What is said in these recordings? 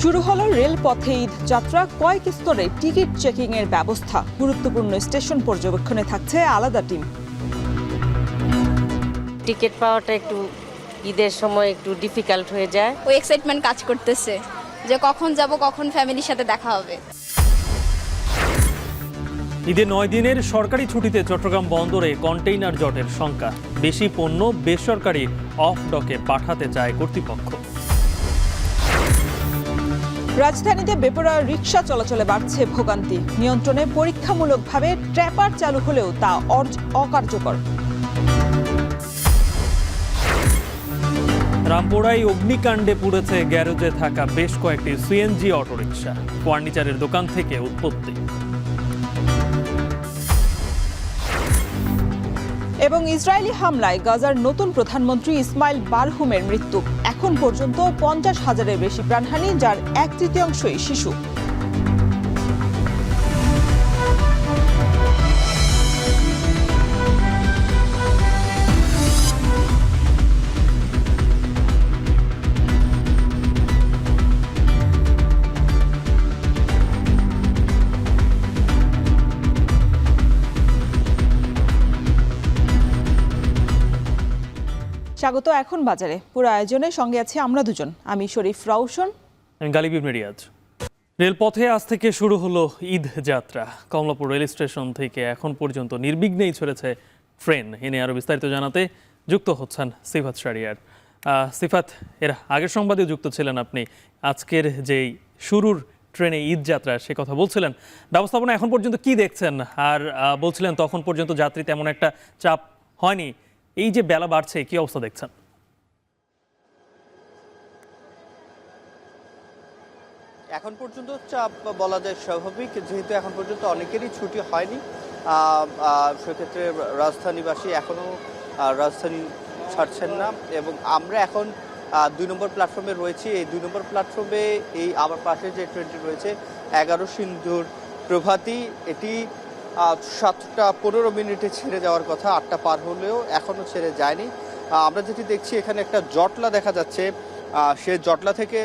শুরু হলো রেলপথে ঈদ যাত্রা, কয়েক স্তরে টিকিট চেকিং এর ব্যবস্থা। গুরুত্বপূর্ণ স্টেশন পর্যবেক্ষণে থাকছে আলাদা টিম। টিকিট পাওয়াটা একটু ঈদের সময় একটু ডিফিকাল্ট হয়ে যায়। ওই এক্সাইটমেন্ট কাজ করতেছে যে কখন যাব, কখন ফ্যামিলির সাথে দেখা হবে। ঈদের 9 দিনের সরকারি ছুটিতে চট্টগ্রাম বন্দরে কন্টেইনার জটের শঙ্কা। বেশি পণ্য বেসরকারি অফ ডকে পাঠাতে চায় কর্তৃপক্ষ। রাজধানীতে বেপরোয়া রিকশা চলাচলে বাড়ছে ভোগান্তি। নিয়ন্ত্রণে পরীক্ষামূলকভাবে ট্র্যাপার চালু হলেও তা অকার্যকর। রামপুরায় অগ্নিকাণ্ডে পুড়েছে গ্যারেজে থাকা বেশ কয়েকটি সিএনজি অটোরিকশা। ফার্নিচারের দোকান থেকে উৎপত্তি। এবং ইসরায়েলি হামলায় গাজার নতুন প্রধানমন্ত্রী ইসমাইল বারহুমের মৃত্যু। এখন পর্যন্ত 50,000-এর বেশি প্রাণহানি, যার 1/3 শিশু। স্বাগত এখন বাজারে। পুরো আয়োজনের সঙ্গে আছি আমরা দুজন, আমি শরীফ রাউশন, আমি গালিব ইবনে রিয়াজ। রেলপথে আজ থেকে শুরু হলো ঈদ যাত্রা। কমলাপুর রেল স্টেশন থেকে এখন পর্যন্ত নির্বিঘ্নেই চলেছে ট্রেন। এ নিয়ে আরও বিস্তারিত জানাতে যুক্ত হচ্ছেন সিফাত শাহরিয়ার। সিফাত, এর আগের সংবাদেও যুক্ত ছিলেন আপনি। আজকের যেই শুরুর ট্রেনে ঈদ যাত্রা সে কথা বলছিলেন। ব্যবস্থাপনা এখন পর্যন্ত কি দেখছেন? আর বলছিলেন তখন পর্যন্ত যাত্রী তেমন একটা চাপ হয়নি। এই যে বেলা বাড়ছে, কি অবস্থা দেখছেন? এখন পর্যন্ত চাপ বলা যায় স্বাভাবিক, যেহেতু এখন পর্যন্ত অনেকেরই ছুটি হয়নি। সেক্ষেত্রে রাজধানীবাসী এখনও রাজধানী ছাড়ছেন না। এবং আমরা এখন 2 নম্বর প্ল্যাটফর্মে রয়েছি। এই 2 নম্বর প্ল্যাটফর্মে এই আমার পাশে যে ট্রেনটি রয়েছে 11 সিন্ধুর প্রভাতী, এটি 7টা 15 মিনিটে ছেড়ে যাওয়ার কথা। 8টা পার হলেও এখনও ছেড়ে যায়নি। আমরা যেটি দেখছি এখানে একটা জটলা দেখা যাচ্ছে। সে জটলা থেকে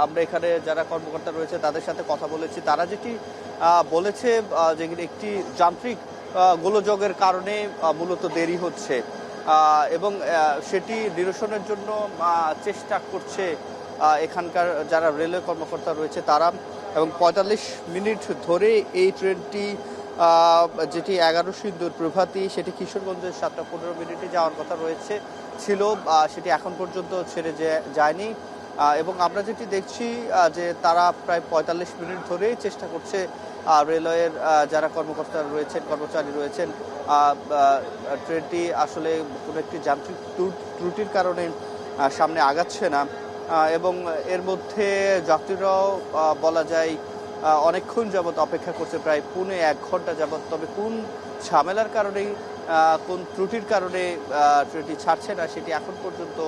আমরা এখানে যারা কর্মকর্তা রয়েছে তাদের সাথে কথা বলেছি। তারা যেটি বলেছে যে একটি যান্ত্রিক গোলযোগের কারণে মূলত দেরি হচ্ছে এবং সেটি নিরসনের জন্য চেষ্টা করছে এখানকার যারা রেলওয়ে কর্মকর্তা রয়েছে তারা। এবং 45 মিনিট ধরে এই ট্রেনটি যেটি 11 সিন্ধুর প্রভাতী, সেটি কিশোরগঞ্জের 7টা 15 মিনিটে যাওয়ার কথা ছিল, সেটি এখন পর্যন্ত ছেড়ে যায়নি। এবং আমরা যেটি দেখছি যে তারা প্রায় 45 মিনিট ধরেই চেষ্টা করছে রেলওয়ের যারা কর্মকর্তা রয়েছেন, কর্মচারী রয়েছেন, ট্রেনটি আসলে কোনো একটি যান্ত্রিক ত্রুটির কারণে সামনে আগাচ্ছে না। এবং এর মধ্যে যাত্রীরাও বলা যায় অনেকক্ষণ যাবৎ অপেক্ষা করছে, প্রায় 1 ঘন্টা যাবৎ। তবে কোন ঝামেলার কারণেই, কোন ত্রুটির কারণে ট্রেনটি ছাড়ছে না সেটি এখন পর্যন্ত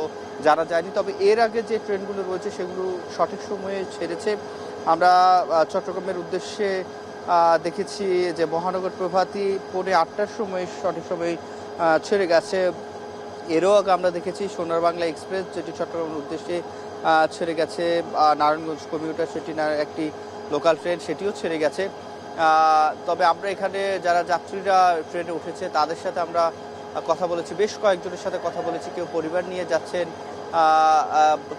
জানা যায়নি। তবে এর আগে যে ট্রেনগুলো রয়েছে সেগুলো সঠিক সময়ে ছেড়েছে। আমরা চট্টগ্রামের উদ্দেশ্যে দেখেছি যে মহানগর প্রভাতী 8:45-টার সময় সঠিক সময় ছেড়ে গেছে। এরও আগে আমরা দেখেছি সোনার বাংলা এক্সপ্রেস, যেটি চট্টগ্রামের উদ্দেশ্যে ছেড়ে গেছে। নারায়ণগঞ্জ কমিউটার, সেটি একটি লোকাল ট্রেন, সেটিও ছেড়ে গেছে। তবে আমরা এখানে যারা যাত্রীরা ট্রেনে উঠেছে তাদের সাথে আমরা কথা বলেছি, বেশ কয়েকজনের সাথে কথা বলেছি। কেউ পরিবার নিয়ে যাচ্ছেন,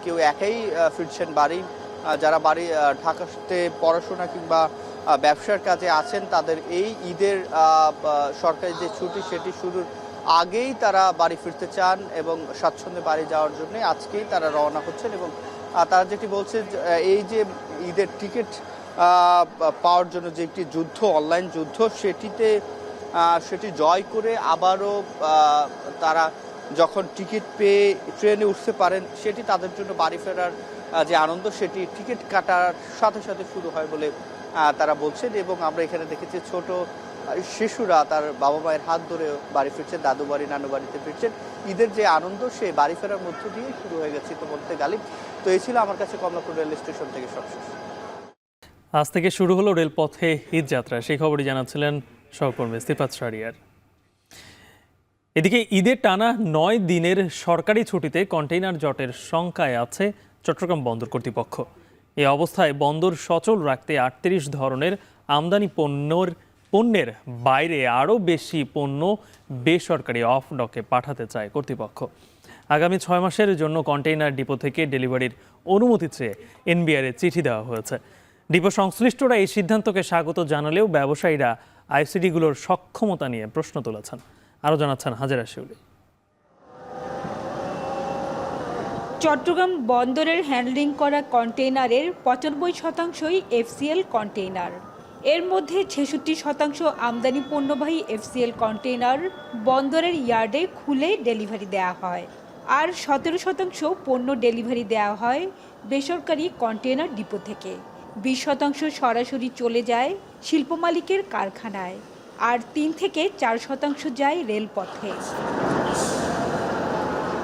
কেউ একাই ফিরছেন বাড়ি। যারা বাড়ি ঢাকাতে পড়াশোনা কিংবা ব্যবসার কাজে আছেন তাদের এই ঈদের সরকারি যে ছুটি সেটি শুরুর আগেই তারা বাড়ি ফিরতে চান এবং স্বাচ্ছন্দ্যে বাড়ি যাওয়ার জন্য আজকেই তারা রওনা হচ্ছেন। এবং তারা যেটি বলছে, এই যে ঈদের টিকিট পাওয়ার জন্য যে একটি যুদ্ধ, অনলাইন যুদ্ধ, সেটি জয় করে আবারও তারা যখন টিকিট পেয়ে ট্রেনে উঠতে পারেন, সেটি তাদের জন্য বাড়ি ফেরার যে আনন্দ সেটি টিকিট কাটার সাথে সাথে শুরু হয় বলে তারা বলছেন। এবং আমরা এখানে দেখেছি ছোট শিশুরা তার বাবা মায়ের হাত ধরে বাড়ি ফিরছেন, দাদু বাড়ি নানু বাড়িতে ফিরছেন। ঈদের যে আনন্দ সেই বাড়ি ফেরার মধ্য দিয়ে শুরু হয়ে গেছে তো বলতে গালিব। তো এই ছিল আমার কাছে কমলাপুর রেল স্টেশন থেকে সবশেষ। আজ থেকে শুরু হলো রেলপথে ঈদ যাত্রা, সেই খবরই জানাচ্ছিলেন সহকর্মী সিফাত শাহরিয়ার। এদিকে ঈদের টানা 9 দিনের সরকারি ছুটিতে কন্টেইনার জটের শঙ্কায় আছে চট্টগ্রাম বন্দর কর্তৃপক্ষ। এই অবস্থায় বন্দর সচল রাখতে ৩৮ ধরনের আমদানি পণ্যের বাইরে আরও বেশি পণ্য বেসরকারি অফ ডকে পাঠাতে চায় কর্তৃপক্ষ। আগামী ৬ মাসের জন্য কন্টেইনার ডিপো থেকে ডেলিভারির অনুমতি চেয়ে এনবিআরে চিঠি দেওয়া হয়েছে। ডিপো সংশ্লিষ্টরা এই সিদ্ধান্তকে স্বাগত জানালেও ব্যবসায়ীরা আইসিডিগুলোর সক্ষমতা নিয়ে প্রশ্ন তুলেছেন। আরও জানাচ্ছেন হাজেরা শিউলি। চট্টগ্রাম বন্দরের হ্যান্ডলিং করা কন্টেইনারের ৯৫%ই এফসিএল কন্টেইনার। এর মধ্যে ৬৬% আমদানি পণ্যবাহী এফসিএল কন্টেইনার বন্দরের ইয়ার্ডে খুলে ডেলিভারি দেওয়া হয়, আর ১৭% পণ্য ডেলিভারি দেওয়া হয় বেসরকারি কন্টেইনার ডিপো থেকে। ২০% সরাসরি চলে যায় শিল্প মালিকের কারখানায়, আর ৩ থেকে ৪% যায় রেলপথে।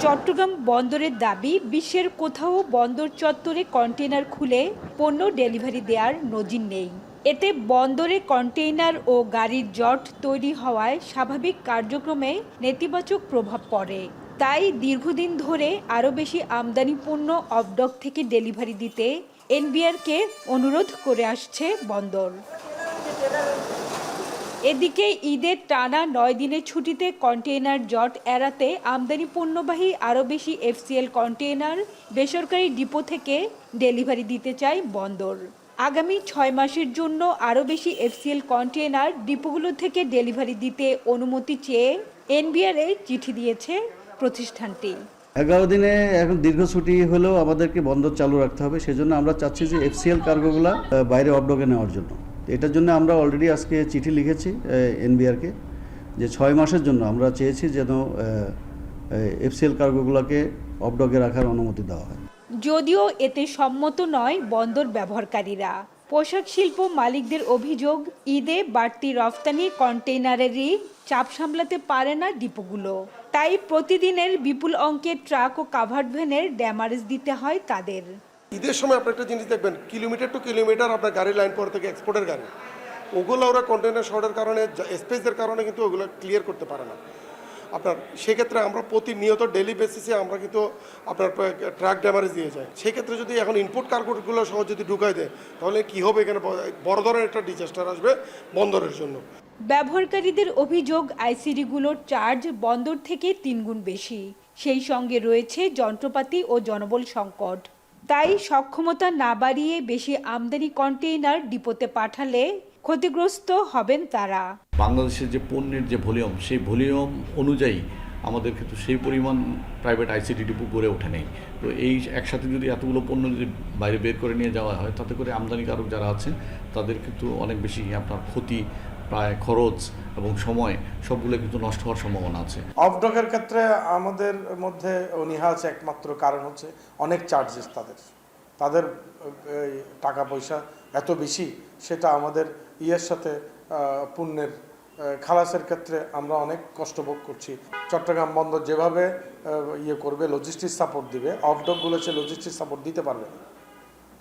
চট্টগ্রাম বন্দরের দাবি, বিশ্বের কোথাও বন্দর চত্বরে কন্টেইনার খুলে পণ্য ডেলিভারি দেওয়ার নজির নেই। এতে বন্দরে কন্টেইনার ও গাড়ির জট তৈরি হওয়ায় স্বাভাবিক কার্যক্রমে নেতিবাচক প্রভাব পড়ে। তাই দীর্ঘদিন ধরে আরও বেশি আমদানি পণ্য অফডক থেকে ডেলিভারি দিতে এনবিআরকে অনুরোধ করে আসছে বন্দর। এদিকে ঈদের টানা ৯ দিনের ছুটিতে কন্টেইনার জট এড়াতে আমদানি পণ্যবাহী আরও বেশি এফসিএল কন্টেইনার বেসরকারি ডিপো থেকে ডেলিভারি দিতে চায় বন্দর। আগামী ৬ মাসের জন্য আরও বেশি এফসিএল কন্টেইনার ডিপোগুলো থেকে ডেলিভারি দিতে অনুমতি চেয়ে এনবিআরে চিঠি দিয়েছে প্রতিষ্ঠানটি। 11 দিনে এখন দীর্ঘ ছুটি হলেও আমাদেরকে বন্দর চালু রাখতে হবে, সেজন্য আমরা চাচ্ছি যে এফসিএল কার্গোগুলো বাইরে অফডকে নেওয়ার জন্য। এটার জন্য আমরা অলরেডি আজকে চিঠি লিখেছি এনবিআরকে যে ৬ মাসের জন্য আমরা চেয়েছি যেন এফসিএল কার্গোগুলোকে অফডকে রাখার অনুমতি দেওয়া হয়। যদিও এতে সম্মত নয় বন্দর ব্যবহারকারীরা। পোশাক শিল্প মালিকদের অভিযোগ, ঈদে বাড়তি রফতানি কন্টেইনারেরই চাপ সামলাতে পারে না ডিপোগুলো। তাই প্রতিদিনের বিপুল অঙ্কের ট্রাক ও কাভার্ড ভ্যানের ড্যামারেজ দিতে হয় তাদের। ঈদের সময় আপনি একটা জিনিস দেখবেন, কিলোমিটার টু কিলোমিটার আপনার গাড়ি লাইন পর থেকে এক্সপোর্টের গাড়ি, ওগুলো ওরা কন্টেইনার শর্টের কারণে, স্পেসের কারণে কিন্তু ওগুলো ক্লিয়ার করতে পারে না আপনার। সেক্ষেত্রে আমরা প্রতিনিয়ত ডেলি বেসিসে আমরা কিন্তু আপনার ট্রাক ড্যামারেজ দিয়ে যাই। সেক্ষেত্রে যদি এখন ইনপুট কার্গোগুলো সহ যদি ঢুকাই দেয় তাহলে কি হবে, এখানে বড় ধরনের একটা ডিজাস্টার আসবে বন্দরের জন্য। ব্যবহারকারীদের অভিযোগ, আইসিডিগুলোর চার্জ বন্দর থেকে ৩ গুণ বেশি। সেই সঙ্গে রয়েছে যন্ত্রপাতি ও জনবল সংকট। তাই সক্ষমতা না বাড়িয়ে বেশি আমদানি কন্টেইনার ডিপোতে পাঠালে ক্ষতিগ্রস্ত হবেন তারা। বাংলাদেশের যে পণ্যের যে ভলিউম, সেই ভলিউম অনুযায়ী আমাদের কিন্তু সেই পরিমাণ প্রাইভেট আইসিডি ডিপো গড়ে ওঠে নেই। তো এই একসাথে যদি এতগুলো পণ্য যদি বাইরে বের করে নিয়ে যাওয়া হয়, তাতে করে আমদানিকারক যারা আছেন তাদের কিন্তু অনেক বেশি আপনার ক্ষতি, প্রায় খরচ এবং সময় সবগুলো কিন্তু নষ্ট হওয়ার সম্ভাবনা আছে। অফডকের ক্ষেত্রে আমাদের মধ্যে অনীহা আছে, একমাত্র কারণ হচ্ছে অনেক চার্জেস তাদের টাকা পয়সা এত বেশি, সেটা আমাদের ইয়ের সাথে পণ্যের খালাসের ক্ষেত্রে আমরা অনেক কষ্ট ভোগ করছি। চট্টগ্রাম বন্দর যেভাবে করবে, লজিস্টিক সাপোর্ট দিবে, অফডকগুলো সে লজিস্টিক সাপোর্ট দিতে পারবে না।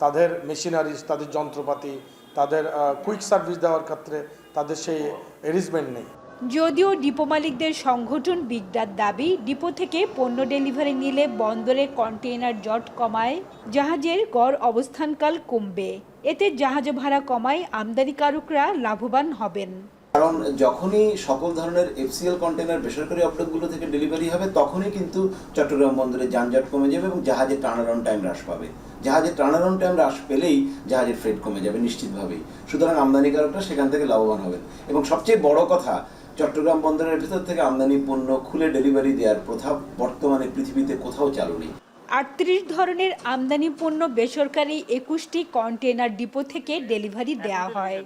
তাদের মেশিনারিজ, তাদের যন্ত্রপাতি, তাদের কুইক সার্ভিস দেওয়ার ক্ষেত্রে তাদের সেই অ্যারেঞ্জমেন্ট নেই। যদিও ডিপো মালিকদের সংগঠন বিগডার দাবি, ডিপো থেকে পণ্য ডেলিভারি নিলে বন্দরে কন্টেইনার জট কমায়, জাহাজের গড় অবস্থানকাল কমবে। এতে জাহাজ ভাড়া কমায় আমদানিকারকরা লাভবান হবেন। কারণ যখনই সকল ধরনের এফসিএল কন্টেইনার বেসরকারি অফডকগুলো থেকে ডেলিভারি হবে, তখনই কিন্তু চট্টগ্রাম বন্দরে যানজট কমে যাবে এবং জাহাজের টার্নারাউন্ড টাইম হ্রাস পাবে। জাহাজের টার্নারাউন্ড টাইম হ্রাস পেলেই জাহাজের ফ্রেট কমে যাবে নিশ্চিতভাবেই। সুতরাং আমদানিকারকরা সেখান থেকে লাভবান হবেন। এবং সবচেয়ে বড় কথা, চট্টগ্রাম বন্দরের ভিতর থেকে আমদানি পণ্য খুলে ডেলিভারি দেওয়ার প্রথা বর্তমানে পৃথিবীতে কোথাও চালু নেই। ৩৮ ধরনের আমদানি পণ্য বেসরকারি ২১টি কন্টেইনার ডিপো থেকে ডেলিভারি দেওয়া হয়।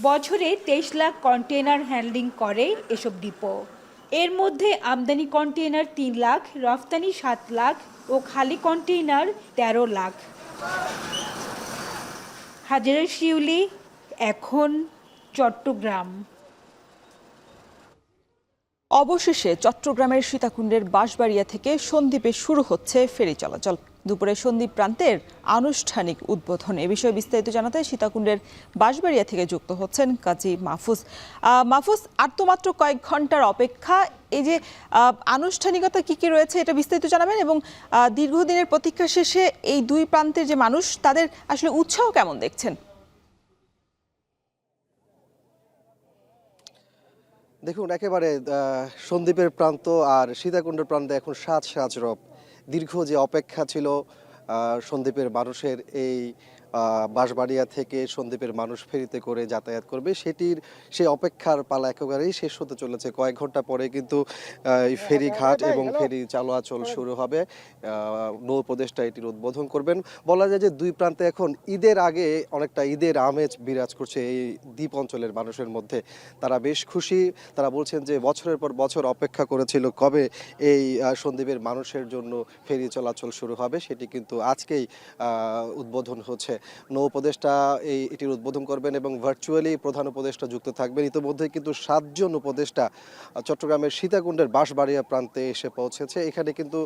বছরে ২৩ লাখ কন্টেইনার হ্যান্ডলিং করে এসব ডিপো। এর মধ্যে আমদানি কন্টেইনার ৩ লাখ, রফতানি ৭ লাখ ও খালি কন্টেইনার ১৩ লাখ। হাজেরা শিউলি, এখন, চট্টগ্রাম। অবশেষে চট্টগ্রামের সীতাকুণ্ডের বাঁশবাড়িয়া থেকে সন্দ্বীপে শুরু হচ্ছে ফেরি চলাচল। দুপুরে সন্দ্বীপ প্রান্তের আনুষ্ঠানিক উদ্বোধন। এ বিষয়ে বিস্তারিত জানাতে সীতাকুণ্ডের বাঁশবাড়িয়া থেকে যুক্ত হচ্ছেন কাজী মাহফুজ। মাহফুজ, আর তো মাত্র কয়েক ঘন্টার অপেক্ষা, এই যে আনুষ্ঠানিকতা কি কি রয়েছে এটা বিস্তারিত জানাবেন, এবং দীর্ঘদিনের প্রতীক্ষা শেষে এই দুই প্রান্তের যে মানুষ তাদের আসলে উৎসাহ কেমন দেখছেন? দেখুন, একেবারে সন্দ্বীপের প্রান্ত আর সীতাকুণ্ডের প্রান্তে এখন সাজ সাজ রব। দীর্ঘ যে অপেক্ষা ছিল সন্দ্বীপের মানুষের, এই বাঁশবাড়িয়া থেকে সন্দ্বীপের মানুষ ফেরিতে করে যাতায়াত করবে, সেই অপেক্ষার পালা একেবারেই শেষ হতে চলেছে। কয়েক ঘন্টা পরে কিন্তু ফেরিঘাট এবং ফেরি চলাচল শুরু হবে। নৌ উপদেষ্টা এটির উদ্বোধন করবেন। বলা যায় যে দুই প্রান্তে এখন ঈদের আগে অনেকটা ঈদের আমেজ বিরাজ করছে এই দ্বীপ অঞ্চলের মানুষের মধ্যে। তারা বেশ খুশি। তারা বলছেন যে বছরের পর বছর অপেক্ষা করেছিল কবে এই সন্দ্বীপের মানুষের জন্য ফেরি চলাচল শুরু হবে, সেটি কিন্তু আজকেই উদ্বোধন হচ্ছে। নৌ উপদেষ্টা এটির উদ্বোধন করবেন এবং ভার্চুয়ালি প্রধান উপদেষ্টা যুক্ত থাকবেন। ইতিমধ্যে কিন্তু 7 জন উপদেষ্টা চট্টগ্রামের সীতাকুণ্ডের বাঁশবাড়িয়া প্রান্তে এসে পৌঁছেছে। এখানে কিন্তু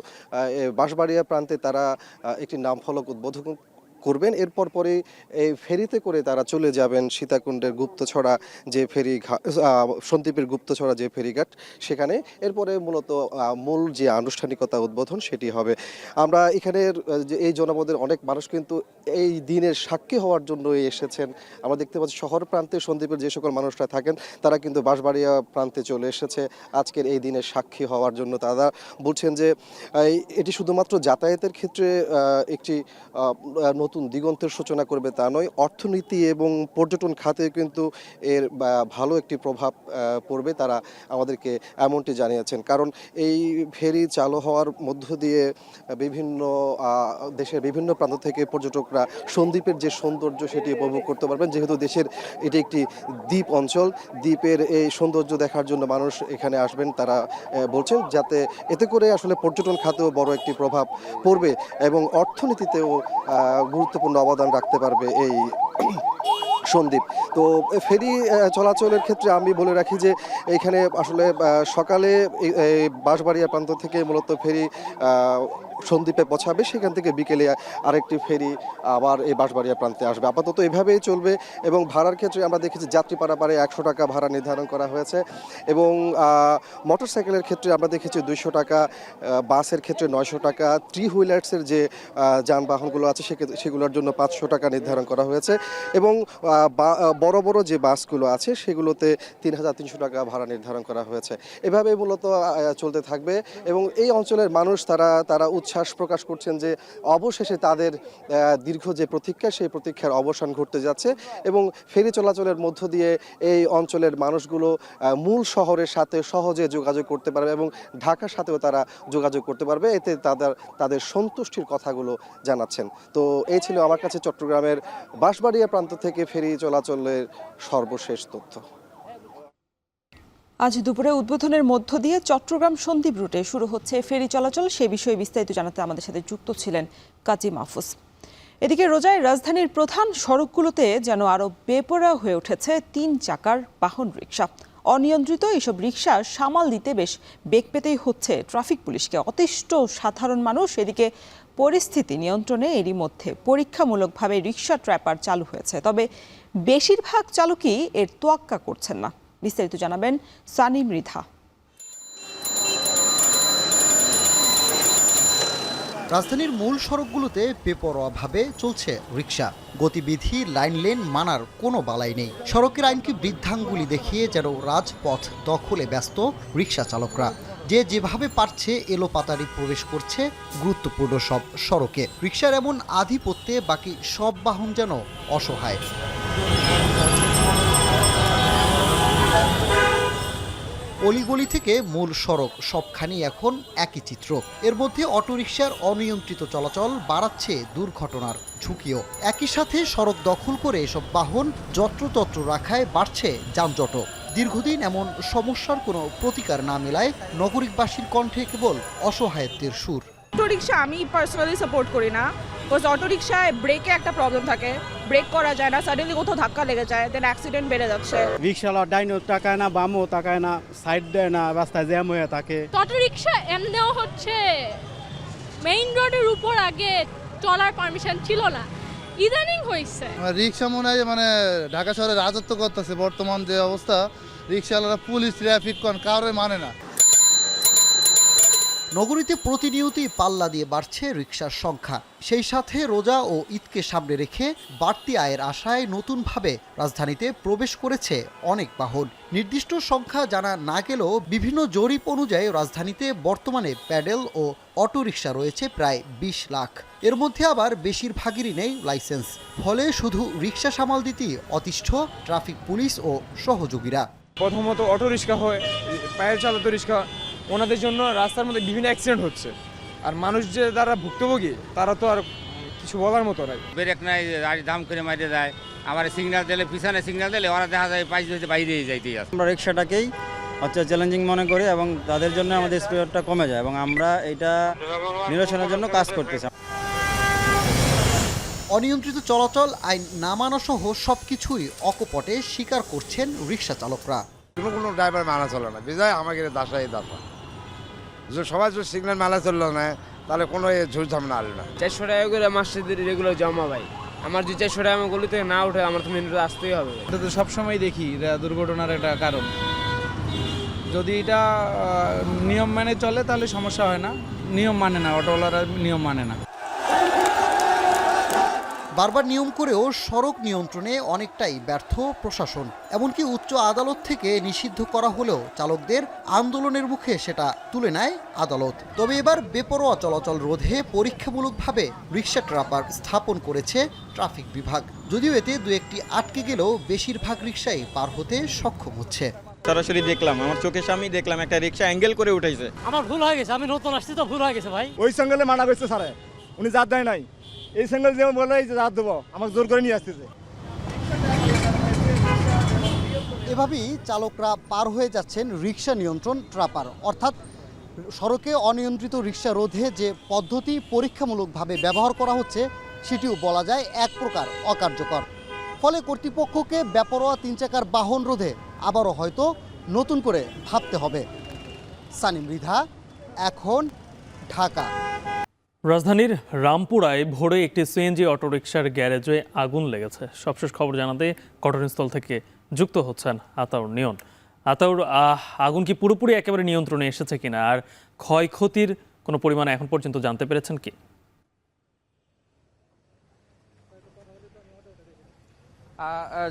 বাঁশবাড়িয়া প্রান্তে তারা একটি নামফলক উদ্বোধন করবেন। এরপর পরে এই ফেরিতে করে তারা চলে যাবেন সীতাকুণ্ডের গুপ্তছড়া যে সন্দ্বীপের গুপ্তছড়া যে ফেরিঘাট সেখানে। এরপরে মূলত মূল যে আনুষ্ঠানিকতা উদ্বোধন সেটি হবে। আমরা এখানের যে এই জনপদের অনেক মানুষ কিন্তু এই দিনের সাক্ষী হওয়ার জন্য এসেছেন। আমরা দেখতে পাচ্ছি শহর প্রান্তে সন্দ্বীপের যে সকল মানুষরা থাকেন তারা কিন্তু বাঁশবাড়িয়া প্রান্তে চলে এসেছে আজকের এই দিনের সাক্ষী হওয়ার জন্য। তারা বলছেন যে এটি শুধুমাত্র যাতায়াতের ক্ষেত্রে একটি নতুন দিগন্তের সূচনা করবে তা নয়, অর্থনীতি এবং পর্যটন খাতে কিন্তু এর ভালো একটি প্রভাব পড়বে, তারা আমাদেরকে এমনটি জানিয়েছেন। কারণ এই ফেরি চালু হওয়ার মধ্য দিয়ে বিভিন্ন দেশের বিভিন্ন প্রান্ত থেকে পর্যটকরা সন্দ্বীপের যে সৌন্দর্য সেটি উপভোগ করতে পারবেন। যেহেতু দেশের এটি একটি দ্বীপ অঞ্চল, দ্বীপের এই সৌন্দর্য দেখার জন্য মানুষ এখানে আসবেন। তারা বলছেন যাতে এতে করে আসলে পর্যটন খাতেও বড় একটি প্রভাব পড়বে এবং অর্থনীতিতেও গুরুত্বপূর্ণ অবদান রাখতে পারবে এই সন্দ্বীপ। তো ফেরি চলাচলের ক্ষেত্রে আমি বলে রাখি যে এখানে আসলে সকালে বাঁশবাড়িয়া প্রান্ত থেকে মূলত ফেরি সন্দ্বীপে পৌঁছাবে, সেখান থেকে বিকেলে আরেকটি ফেরি আবার এই বাঁশবাড়িয়া প্রান্তে আসবে। আপাতত এভাবেই চলবে এবং ভাড়ার ক্ষেত্রে আমরা দেখেছি যাত্রী পারাপারে 100 টাকা ভাড়া নির্ধারণ করা হয়েছে এবং মোটরসাইকেলের ক্ষেত্রে আমরা দেখেছি 200 টাকা, বাসের ক্ষেত্রে 900 টাকা, 3 হুইলার্সের যে যানবাহনগুলো আছে সেগুলোর জন্য 500 টাকা নির্ধারণ করা হয়েছে এবং বড় বড় যে বাসগুলো আছে সেগুলোতে 3300 টাকা ভাড়া নির্ধারণ করা হয়েছে। এভাবে মূলত চলতে থাকবে এবং এই অঞ্চলের মানুষ তারা উচ্ছ্বাস প্রকাশ করছেন যে অবশেষে তাদের দীর্ঘ যে প্রতীক্ষা সেই প্রতীক্ষার অবসান ঘটতে যাচ্ছে এবং ফেরি চলাচলের মধ্য দিয়ে এই অঞ্চলের মানুষগুলো মূল শহরের সাথে সহজে যোগাযোগ করতে পারবে এবং ঢাকার সাথেও তারা যোগাযোগ করতে পারবে। এতে তাদের সন্তুষ্টির কথাগুলো জানাচ্ছেন। তো এই ছিল আমার কাছে চট্টগ্রামের বাঁশবাড়িয়া প্রান্ত থেকে ফেরি চলাচলের সর্বশেষ তথ্য। আজ দুপুরে উদ্বোধনের মধ্য দিয়ে চট্টগ্রাম সন্দ্বীপ রুটে শুরু হচ্ছে ফেরি চলাচল। সে বিষয়ে বিস্তারিত জানাতে আমাদের সাথে যুক্ত ছিলেন কাজী মাহফুজ। এদিকে রোজায় রাজধানীর প্রধান সড়কগুলোতে যেন আরও বেপরোয়া হয়ে উঠেছে 3 চাকার বাহন রিকশা। অনিয়ন্ত্রিত এইসব রিকশা সামাল দিতে বেশ বেগ পেতেই হচ্ছে ট্রাফিক পুলিশকে। অতিষ্ঠ সাধারণ মানুষ। এদিকে পরিস্থিতি নিয়ন্ত্রণে এরই মধ্যে পরীক্ষামূলকভাবে রিকশা ট্র্যাপার চালু হয়েছে, তবে বেশিরভাগ চালকই এর তোয়াক্কা করছেন না। বিস্তারিত জানাবেন সানি মৃধা। রাজধানীর মূল সড়কগুলোতে বেপরোয়াভাবে চলছে রিকশা। গতিবিধি লাইন লেন মানার কোনো বালাই নেই। সড়কের আইনকে বৃদ্ধাঙ্গুলি দেখিয়ে যেন রাজপথ দখলে ব্যস্ত রিকশা চালকরা। যে যেভাবে পারছে এলোপাতাড়ি প্রবেশ করছে গুরুত্বপূর্ণ সব সড়কে। রিকশার এমন আধিপত্যে বাকি সব বাহন যেন অসহায়। অলিগলি থেকে মূল সড়ক সবখানি এখন একই চিত্র। এর মধ্যে অটোরিকশার অনিয়ন্ত্রিত চলাচল বাড়াচ্ছে দুর্ঘটনার ঝুঁকিও। একই সাথে সড়ক দখল করে এসব বাহন যত্রতত্র রাখায় বাড়ছে যানজটও। দীর্ঘদিন এমন সমস্যার কোনো প্রতিকার না মেলায় নগরিকবাসীর কণ্ঠে কেবল অসহায়ত্বের সুর। অটোরিকশা আমি পার্সোনালি সাপোর্ট করি না, বিকজ অটোরিকশায় ব্রেকে একটা প্রবলেম থাকে, ব্রেক করা যায় না, সাডেনলি কোথাও ধাক্কা লেগে যায়, দেন অ্যাক্সিডেন্ট বেড়ে যাচ্ছে। রিকশাওয়ালা ডাইনও তাকায় না, বামও তাকায় না, সাইড দেয় না, রাস্তায় জ্যাম হয়ে থাকে। অটোরিকশা এমনিও হচ্ছে মেইন রোডের উপর আগে চলার পারমিশন ছিল না, ইদানিং হয়েছে। রিক্সা মনে হয় মানে ঢাকা শহরে রাজত্ব করতেছে বর্তমান যে অবস্থা, রিক্সাওয়ালারা পুলিশ ট্রাফিক কারোর মানে না। নগরীতে প্রতিনিয়তই পাল্লা দিয়ে বাড়ছে রিকশার সংখ্যা। সেই সাথে রোজা ও ঈদকে সামনে রেখে বাড়তি আয়ের আশায় নতুনভাবে রাজধানীতে প্রবেশ করেছে অনেক বাহন। নির্দিষ্ট সংখ্যা জানা না গেলেও বিভিন্ন জরিপ অনুযায়ী রাজধানীতে বর্তমানে প্যাডেল ও অটোরিকশা রয়েছে প্রায় 20 লাখ। এর মধ্যে আবার বেশিরভাগেরই নেই লাইসেন্স। ফলে শুধু রিকশা সামাল দিতেই অতিষ্ঠ ট্রাফিক পুলিশ ও সহযোগীরা। প্রথমত অটোরিকশা হয়, পায়ের চালিত রিকশা, ওনাদের জন্য রাস্তার মধ্যে বিভিন্ন অ্যাক্সিডেন্ট হচ্ছে। আর মানুষ যে যারা ভুক্তভোগী তারা তো আর কিছু বলার মতো নাই। ব্রেক নাই, গাড়ি দাম করে মারিয়ে দেয়। আবার সিগন্যাল দিলে, পিছনে সিগন্যাল দিলে ওরা দেখা যায় পাইজ হইতে বাইরে যাইতেই আছে। আমরা রিক্সাটাকেই চ্যালেঞ্জিং মনে করি এবং তাদের জন্য আমাদের স্পিডটা কমে যায় এবং আমরা এটা নিরসনের জন্য কাজ করতেছি। অনিয়ন্ত্রিত চলাচল, আইন না মানা সহ সবকিছুই অকপটে স্বীকার করছেন রিকশা চালকরা। কোনো ড্রাইভার মানা চলে না, বিজয় আমাকে দাসাই দাসা সবাই যদি সিগন্যাল মানা চললো না তাহলে কোনো ঝুট ঝামেলা আসবে না। 400 টাকা করে মাসের রেগুলার জমা ভাই, আমার যদি 400 টাকা আমার গলি থেকে না উঠে আমার তো মেন রোডে আসতেই হবে। এটা তো সবসময় দেখি এটা দুর্ঘটনার একটা কারণ। যদি এটা নিয়ম মেনে চলে তাহলে সমস্যা হয় না, নিয়ম মানে না, অটোওয়ালারা নিয়ম মানে না। বারবার নিয়ম করেও সড়ক নিয়ন্ত্রণে অনেকটাই ব্যর্থ প্রশাসন। এমনকি উচ্চ আদালত থেকে নিষিদ্ধ করা হলেও চালকদের আন্দোলনের মুখে সেটা তুলে নেয় আদালত। তবে এবার বেপরোয়া চলাচল রোধে পরীক্ষামূলকভাবে রিকশা ট্রাপার স্থাপন করেছে ট্রাফিক বিভাগ। যদিও এতে দু একটি আটকে গেলেও বেশিরভাগ রিকশাই পার হতে সক্ষম হচ্ছে। সরাসরি দেখলাম, আমার চোখের সামনেই দেখলাম একটা রিকশা অ্যাঙ্গেল করে উঠেছে। আমার ভুল হয়ে গেছে, আমি নতুন আসছি তো ভুল হয়ে গেছে ভাই। ওই সঙ্গেলে মানা করছে স্যার, উনি জাত দেয় নাই। এই সিঙ্গেল যেমন বলে যে রাত দেবো, আমাকে জোর করে নিয়ে আসতেছে। এভাবেই চালকরা পার হয়ে যাচ্ছেন রিকশা নিয়ন্ত্রণ ট্রাপার, অর্থাৎ সড়কে অনিয়ন্ত্রিত রিকশা রোধে যে পদ্ধতি পরীক্ষামূলকভাবে ব্যবহার করা হচ্ছে সেটিও বলা যায় এক প্রকার অকার্যকর। ফলে কর্তৃপক্ষকে বেপরোয়া 3 চাকার বাহন রোধে আবারও হয়তো নতুন করে ভাবতে হবে। সানিম মৃধা, এখন, ঢাকা। রাজধানীর রামপুরায় ভোরে একটি সিএনজি অটোরিকশার গ্যারেজে আগুন লেগেছে। সবশেষ খবর জানাতে ঘটনাস্থল থেকে যুক্ত হচ্ছেন আতাউর নিয়ন। আতাউর, আগুন কি পুরোপুরি একেবারে নিয়ন্ত্রণে এসেছে কিনা, আর ক্ষয়ক্ষতির কোনো পরিমাণ এখন পর্যন্ত জানতে পেরেছেন কি?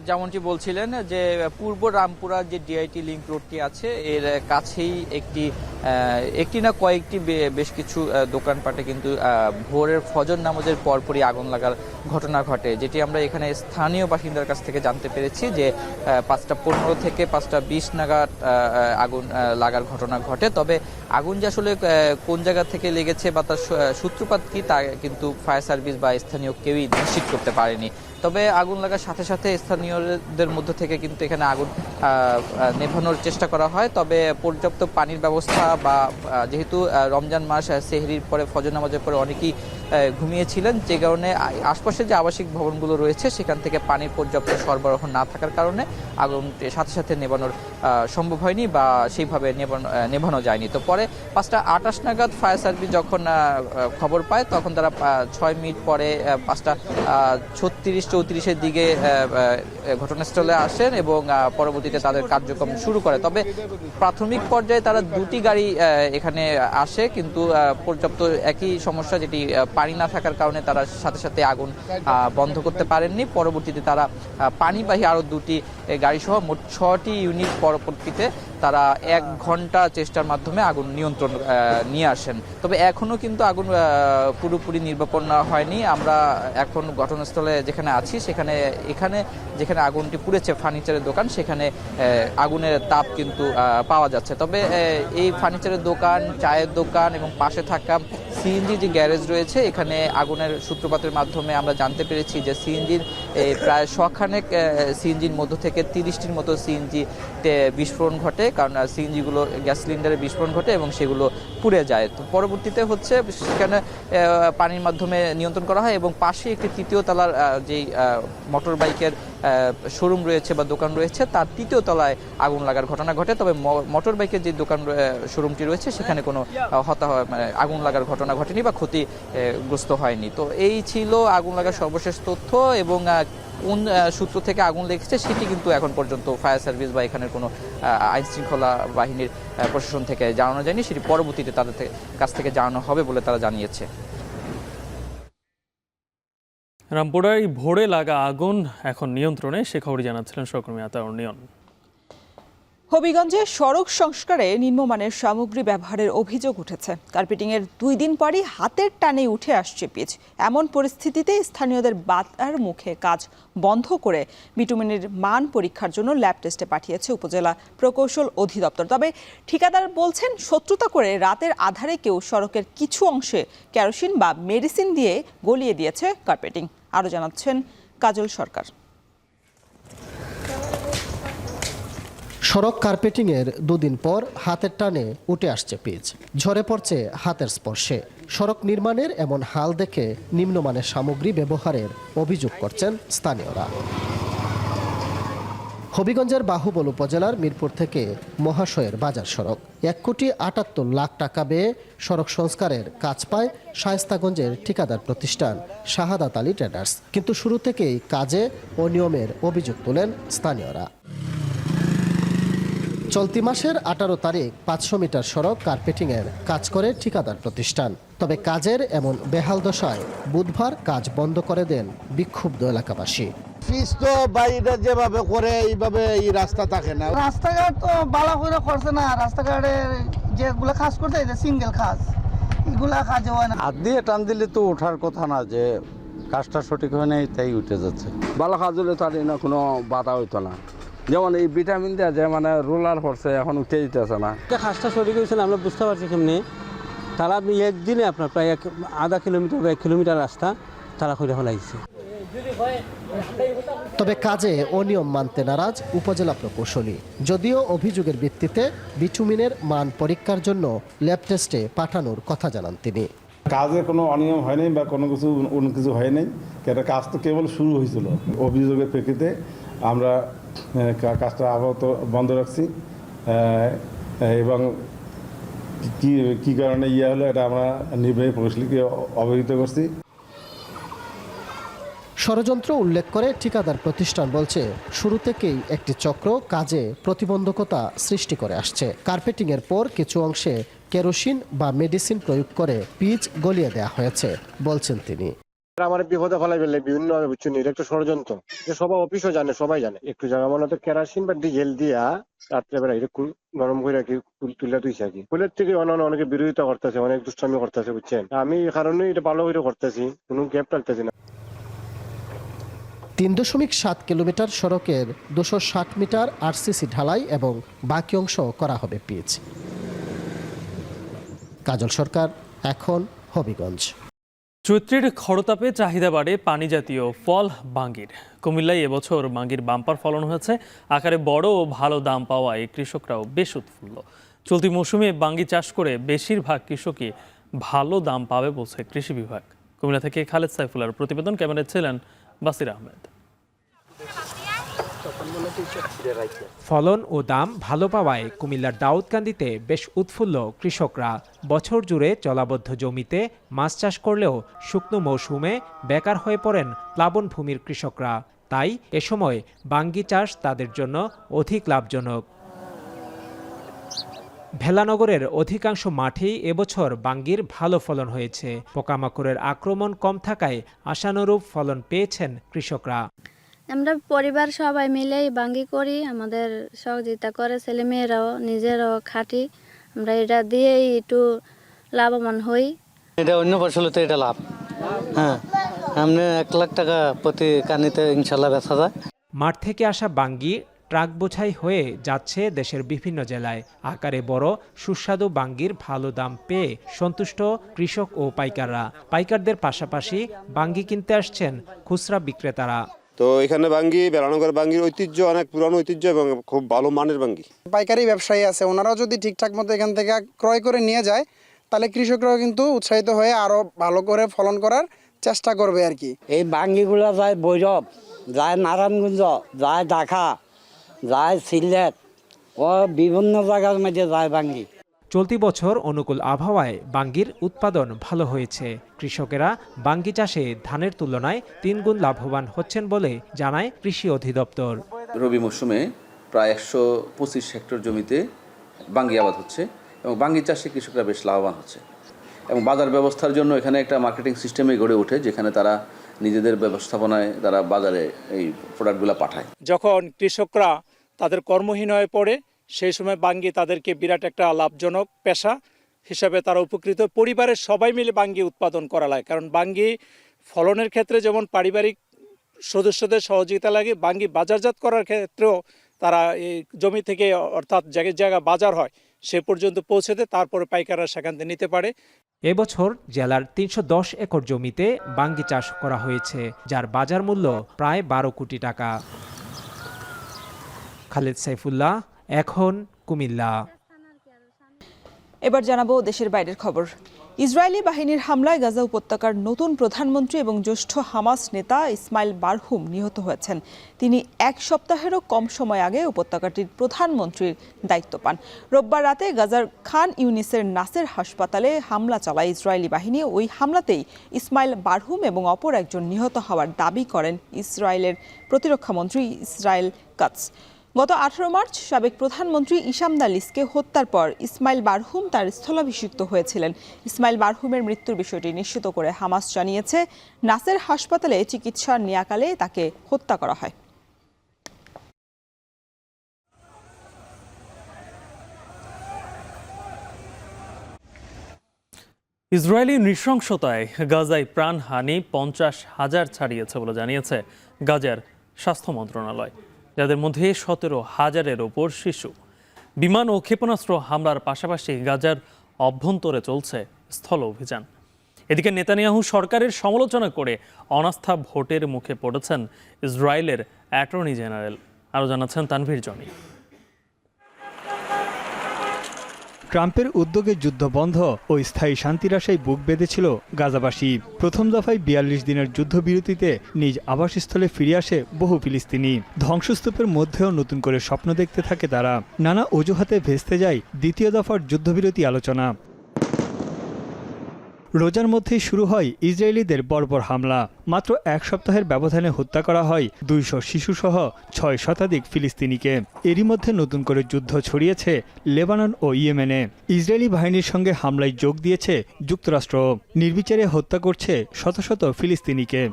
যেমনটি বলছিলেন যে পূর্ব রামপুরা যে ডিআইটি লিংক রোডটি আছে এর কাছেই একটি না কয়েকটি বেশ কিছু দোকানপাটে কিন্তু ভোরের ফজর নামাজের পরপরই আগুন লাগার ঘটনা ঘটে, যেটি আমরা এখানে স্থানীয় বাসিন্দার কাছ থেকে জানতে পেরেছি যে 5:15 থেকে 5:20 নাগাদ আগুন লাগার ঘটনা ঘটে। তবে আগুন যে আসলে কোন জায়গা থেকে লেগেছে বা তার সূত্রপাত কি তা কিন্তু ফায়ার সার্ভিস বা স্থানীয় কেউই নিশ্চিত করতে পারেনি। তবে আগুন লাগার সাথে সাথে স্থানীয়দের মধ্য থেকে কিন্তু এখানে আগুন নেভানোর চেষ্টা করা হয়। তবে পর্যাপ্ত পানির ব্যবস্থা বা যেহেতু রমজান মাস, সেহরির পরে ফজর নামাজের পরে অনেকেই ঘুমিয়েছিলেন, যে কারণে আশপাশে যে আবাসিক ভবনগুলো রয়েছে সেখান থেকে পানির পর্যাপ্ত সরবরাহ না থাকার কারণে আগুন সাথে সাথে নেভানোর সম্ভব হয়নি বা সেইভাবে নেভানো যায়নি। তো পরে 5:28 নাগাদ ফায়ার সার্ভিস যখন খবর পায় তখন তারা 6 মিনিট পরে 5:36-34-এর দিকে ঘটনাস্থলে আসেন এবং পরবর্তীতে তাদের কার্যক্রম শুরু করে। তবে প্রাথমিক পর্যায়ে তারা 2টি গাড়ি এখানে আসে, কিন্তু পর্যাপ্ত একই সমস্যা, যেটি পানি না থাকার কারণে তারা সাথে সাথে আগুন বন্ধ করতে পারেননি। পরবর্তীতে তারা পানিবাহী আরও 2টি গাড়ি সহ মোট 6টি ইউনিট পরবর্তীতে তারা 1 ঘন্টা চেষ্টার মাধ্যমে আগুন নিয়ন্ত্রণ নিয়ে আসেন। তবে এখনও কিন্তু আগুন পুরোপুরি নির্বাপন হয়নি। আমরা এখন ঘটনাস্থলে যেখানে আছি এখানে যেখানে আগুনটি পুড়েছে ফার্নিচারের দোকান, সেখানে আগুনের তাপ কিন্তু পাওয়া যাচ্ছে। তবে এই ফার্নিচারের দোকান, চায়ের দোকান এবং পাশে থাকা সিএনজি যে গ্যারেজ রয়েছে এখানে আগুনের সূত্রপাতের মাধ্যমে আমরা জানতে পেরেছি যে সিএনজির প্রায় 100খানেক সিএনজির মধ্য থেকে 30টির মতো সিএনজিতে বিস্ফোরণ ঘটে, কারণ সিএনজিগুলো গ্যাস সিলিন্ডারে বিস্ফোরণ ঘটে এবং সেগুলো পুড়ে যায়। তো পরবর্তীতে সেখানে পানির মাধ্যমে নিয়ন্ত্রণ করা হয় এবং পাশে একটি 3য় তলার যেই মোটর বাইকের শোরুম রয়েছে বা দোকান রয়েছে তার ৩য় তলায় আগুন লাগার ঘটনা ঘটে। তবে মোটর বাইকের যে দোকান শোরুমটি রয়েছে সেখানে কোনো আগুন লাগার ঘটনা ঘটেনি বা ক্ষতিগ্রস্ত হয়নি। তো এই ছিল আগুন লাগার সর্বশেষ তথ্য এবং কোন সূত্র থেকে আগুন লেগেছে সেটি কিন্তু এখন পর্যন্ত ফায়ার সার্ভিস বা এখানের কোনো আইন শৃঙ্খলা বাহিনীর প্রশাসন থেকে জানানো যায়নি, সেটি পরবর্তীতে তাদের কাছ থেকে জানানো হবে বলে তারা জানিয়েছে। রামপুরায় ভোরে লাগা আগুন এখন নিয়ন্ত্রণে, সে খবরই জানাচ্ছিলেন সহকর্মী আতাউর নিয়ন। হবিগঞ্জে সড়ক সংস্কারে নিম্নমানের সামগ্রী ব্যবহারের অভিযোগ উঠেছে। কার্পেটিংয়ের 2 দিন পরই হাতের টানে উঠে আসছে পিচ। এমন পরিস্থিতিতে স্থানীয়দের বাধার মুখে কাজ বন্ধ করে বিটুমিনের মান পরীক্ষার জন্য ল্যাব টেস্টে পাঠিয়েছে উপজেলা প্রকৌশল অধিদপ্তর। তবে ঠিকাদার বলছেন, শত্রুতা করে রাতের আধারে কেউ সড়কের কিছু অংশে কেরোসিন বা মেডিসিন দিয়ে গলিয়ে দিয়েছে কার্পেটিং। আরও জানাচ্ছেন কাজল সরকার। সড়ক কার্পেটিংয়ের 2 দিন পর হাতের টানে উঠে আসছে পিচ, ঝরে পড়ছে হাতের স্পর্শে। সড়ক নির্মাণের এমন হাল দেখে নিম্নমানের সামগ্রী ব্যবহারের অভিযোগ করছেন স্থানীয়রা। হবিগঞ্জের বাহুবল উপজেলার মিরপুর থেকে মহাশয়ের বাজার সড়ক 1,78,00,000 টাকা ব্যয়ে সড়ক সংস্কারের কাজ পায় শায়েস্তাগঞ্জের ঠিকাদার প্রতিষ্ঠান শাহাদাত আলী ট্রেডার্স। কিন্তু শুরু থেকেই কাজে অনিয়মের অভিযোগ তোলেন স্থানীয়রা। চলতি মাসের 18 তারিখ 500 মিটার সড়ক কার্পেটিংয়ের কাজ করে ঠিকাদার প্রতিষ্ঠান। তবে কাজের এমন বেহাল দশায় বুধবার কাজ বন্ধ করে দেন বিক্ষুব্ধ এলাকাবাসী। ফিস তো বাইরে যেভাবে করে এইভাবে এই রাস্তা থাকে না। রাস্তাঘাট তো ভালো করে করছে না, রাস্তাঘাটে যেগুলো কাজ করছে এই যে সিঙ্গেল কাজ, এগুলা কাজ হয় না। হাত দিয়ে টান দিলে তো ওঠার কথা না, যে কাজটা সঠিক হয় নাই তাই উঠে যাচ্ছে। ভালো কাজ হলে তার না কোনো বাধা হইতো না, যেমন এই ভিটামিন দেওয়া যে মানে রোলার করছে এখন উঠে যেতেছে না। কাজটা সঠিক হয়েছে না আমরা বুঝতে পারছি কেমনি, তারা আপনি একদিনে আপনার প্রায় আধা কিলোমিটার বা 1 কিলোমিটার রাস্তা তারা করে ফেলাইছে। তবে কাজে অনিয়ম মানতে নারাজ উপজেলা প্রকৌশলী। যদিও অভিযোগের ভিত্তিতে বিটুমিনের মান পরীক্ষার জন্য ল্যাব টেস্টে পাঠানোর কথা জানান তিনি। কাজে কোনো অনিয়ম হয়নি বা কোনো কিছু হয়নি, এটা কাজ তো কেবল শুরু হয়েছিল। অভিযোগের প্রেক্ষিতে আমরা কাজটা আপাতত বন্ধ রাখছি এবং কি কারণে হলো এটা আমরা নির্বাহী প্রকৌশলীকে অবহিত করছি। ষড়যন্ত্র উল্লেখ করে ঠিকাদার প্রতিষ্ঠান বলছে, শুরু থেকেই একটি চক্র কাজে প্রতিবন্ধকতা সৃষ্টি করে আসছে। কার্পেটিংয়ের পর কিছু অংশে কেরোসিন বা মেডিসিন প্রয়োগ করে পিচ গলিয়ে দেওয়া হয়েছে বলছেন তিনি। আমার বিপদে ফেলাই ফেললে বিভিন্ন ভাবে বুঝছেন, এটা একটা ষড়যন্ত্র, যে সবাই অফিসও জানে, সবাই জানে। একটু জায়গা মনে তো কেরাসিন বা ডিজেল দিয়া রাত্রেবেলা এটা গরম করে রাখি, তুলে তুইছে আর কি। ফুলের থেকে অনেকে বিরোধিতা করতেছে, অনেক দুষ্টামি করতেছে, বুঝছেন। আমি এই কারণে এটা ভালো করে করতেছি, কোনো গ্যাপ টালতেছি না। 3.7 কিলোমিটার সড়কের 260 মিটার আরসিসি ঢালাই এবং বাকি অংশ করা হবে পিচ। কাজল সরকার, এখন হবিগঞ্জ। চৈত্রের খরতাপে চাহিদা বাড়ে পানি জাতীয় ফল বাঙ্গির। কুমিল্লায় এবছর বাঙ্গির বাম্পার ফলন হয়েছে। আকারে বড় ও ভালো দাম পাওয়ায় কৃষকরাও বেশ উৎফুল্ল। চলতি মৌসুমে বাঙ্গি চাষ করে বেশিরভাগ কৃষকই ভালো দাম পাবে বলছে কৃষি বিভাগ। কুমিল্লা থেকে খালেদ সাইফুল্লাহর প্রতিবেদন, ক্যামেরায় ছিলেন বাসির আহমেদ। ফলন ও দাম ভালো পাওয়ায় কুমিল্লার দাউদকান্দিতে বেশ উৎফুল্ল কৃষকরা। বছর জুড়ে জলাবদ্ধ জমিতে মাছ চাষ করলেও শুকনো মৌসুমে বেকার হয়ে পড়েন প্লাবনভূমির কৃষকরা। তাই এ সময় বাঙ্গি চাষ তাদের জন্য অধিক লাভজনক। ভেলানগরের অধিকাংশ মাঠেই এবছর বাঙ্গির ভালো ফলন হয়েছে। পোকামাকড়ের আক্রমণ কম থাকায় আশানুরূপ ফলন পেয়েছেন কৃষকরা। আমরা পরিবার সবাই মিলেই বাঙ্গি করি, আমাদের সহযোগিতা করে ছেলেমেয়েরাও, নিজেরাও খাটি। আমরা এটা দিয়েই একটু লাভবান হই। এটা অন্য ফসল তো এটা লাভ, হ্যাঁ, আমরা 1 লাখ টাকা প্রতি কানিতে ইনশাল্লাহ বেচা যায়। মাঠ থেকে আসা বাঙ্গি ট্রাক বোঝাই হয়ে যাচ্ছে দেশের বিভিন্ন জেলায়। আকারে বড় সুস্বাদু বাঙ্গির ভালো দাম পেয়ে সন্তুষ্ট কৃষক ও পাইকাররা। পাইকারদের পাশাপাশি বাঙ্গি কিনতে আসছেন খুচরা বিক্রেতারা। তো এখানে বাঙ্গি, বেলানগর বাঙ্গির ঐতিহ্য অনেক পুরানো ঐতিহ্য এবং খুব ভালো মানের বাঙ্গি। পাইকারি ব্যবসায়ী আছে, ওনারাও যদি ঠিকঠাক মতো এখান থেকে ক্রয় করে নিয়ে যায়, তাহলে কৃষকরাও কিন্তু উৎসাহিত হয়ে আরো ভালো করে ফলন করার চেষ্টা করবে আর কি। এই বাঙ্গিগুলো যায় ভৈরব, যায় নারায়ণগঞ্জ, যায় ঢাকা, যায় সিলেট ও বিভিন্ন জায়গার মধ্যে যায় বাঙ্গি। চলতি বছর অনুকূল আবহাওয়ায় বাঙ্গির উৎপাদন ভালো হয়েছে। কৃষকেরা বাঙ্গি চাষে ধানের তুলনায় 3 গুণ লাভবান হচ্ছেন বলে জানায় কৃষি অধিদপ্তর। রবি মৌসুমে প্রায় 125 হেক্টর জমিতে বাঙ্গি আবাদ হচ্ছে এবং বাঙ্গি চাষে কৃষকরা বেশ লাভবান হচ্ছে এবং বাজার ব্যবস্থার জন্য এখানে একটা মার্কেটিং সিস্টেমে গড়ে ওঠে, যেখানে তারা নিজেদের ব্যবস্থাপনায় তারা বাজারে এই প্রোডাক্টগুলো পাঠায়। যখন কৃষকরা তাদের কর্মহীন হয়ে পড়ে সেই সময় বাঙ্গি তাদেরকে বিরাট একটা লাভজনক পেশা হিসাবে তারা উপকৃত। পরিবারের সবাই মিলে বাঙ্গি উৎপাদন করা লাগে, কারণ বাঙ্গি ফলনের ক্ষেত্রে যেমন পারিবারিক সদস্যদের সহযোগিতা লাগে, বাঙ্গি বাজারজাত করার ক্ষেত্রেও তারা এই জমি থেকে অর্থাৎ জায়গা বাজার হয় সে পর্যন্ত পৌঁছেতে তারপরে পাইকাররা সেখান থেকে নিতে পারে। এবছর জেলার 310 একর জমিতে বাঙ্গি চাষ করা হয়েছে, যার বাজার মূল্য প্রায় 12 কোটি টাকা। খালেদ সাইফুল্লাহ, এখন কুমিল্লা। এবার জানাবো দেশের বাইরের খবর। ইসরায়েলি বাহিনীর হামলায় গাজা উপত্যকার নতুন প্রধানমন্ত্রী এবং জ্যেষ্ঠ হামাস নেতা ইসমাইল বারহুম নিহত হয়েছেন। তিনি 1 সপ্তাহেরও কম সময় আগে উপত্যকাটির প্রধানমন্ত্রীর দায়িত্ব পান। রোববার রাতে গাজার খান ইউনিসের নাসের হাসপাতালে হামলা চালায় ইসরায়েলি বাহিনী। ওই হামলাতেই ইসমাইল বারহুম এবং অপর একজন নিহত হওয়ার দাবি করেন ইসরায়েলের প্রতিরক্ষামন্ত্রী ইসরায়েল কাটস। গত 18 মার্চ সাবেক প্রধানমন্ত্রী ইসাম দালিসকে হত্যার পর ইসমাইল বারহুম তার স্থলাভিষিক্ত হয়েছিলেন। ইসমাইল বারহুমের মৃত্যুর বিষয়টি নিশ্চিত করে হামাস জানিয়েছে, নাসের হাসপাতালে চিকিৎসা নেয়াকালে তাকে হত্যা করা হয়। ইসরায়েলি নৃশংসতায় গাজায় প্রাণহানি 50,000 ছাড়িয়েছে বলে জানিয়েছে গাজার স্বাস্থ্য মন্ত্রণালয়, যাদের মধ্যে 17,000-এর ওপর শিশু। বিমান ও ক্ষেপণাস্ত্র হামলার পাশাপাশি গাজার অভ্যন্তরে চলছে স্থল অভিযান। এদিকে নেতানিয়াহু সরকারের সমালোচনা করে অনাস্থা ভোটের মুখে পড়েছেন ইসরায়েলের অ্যাটর্নি জেনারেল। আরও জানাচ্ছেন তানভীর জনি। ট্রাম্পের উদ্যোগে যুদ্ধ বন্ধ ও স্থায়ী শান্তির আশায় বুক বেঁধেছিল গাজাবাসী। প্রথম দফায় 42 দিনের যুদ্ধবিরতিতে নিজ আবাসস্থলে ফিরে আসে বহু ফিলিস্তিনি। ধ্বংসস্তূপের মধ্যেও নতুন করে স্বপ্ন দেখতে থাকে তারা। নানা অজুহাতে ভেস্তে যায় দ্বিতীয় দফার যুদ্ধবিরতি আলোচনা। রোজার মধ্যেই শুরু হয় ইসরায়েলিদের বর্বর হামলা। মাত্র 1 সপ্তাহের ব্যবধানে হত্যা করা হয় 200 শিশুসহ 6 শতাধিক ফিলিস্তিনিকে। এরই মধ্যে নতুন করে যুদ্ধ ছড়িয়েছে লেবানন ও ইয়েমেনে। ইসরায়েলি বাহিনীর সঙ্গে হামলায় যোগ দিয়েছে যুক্তরাষ্ট্র। নির্বিচারে হত্যা করছে শত শত ফিলিস্তিনিকে।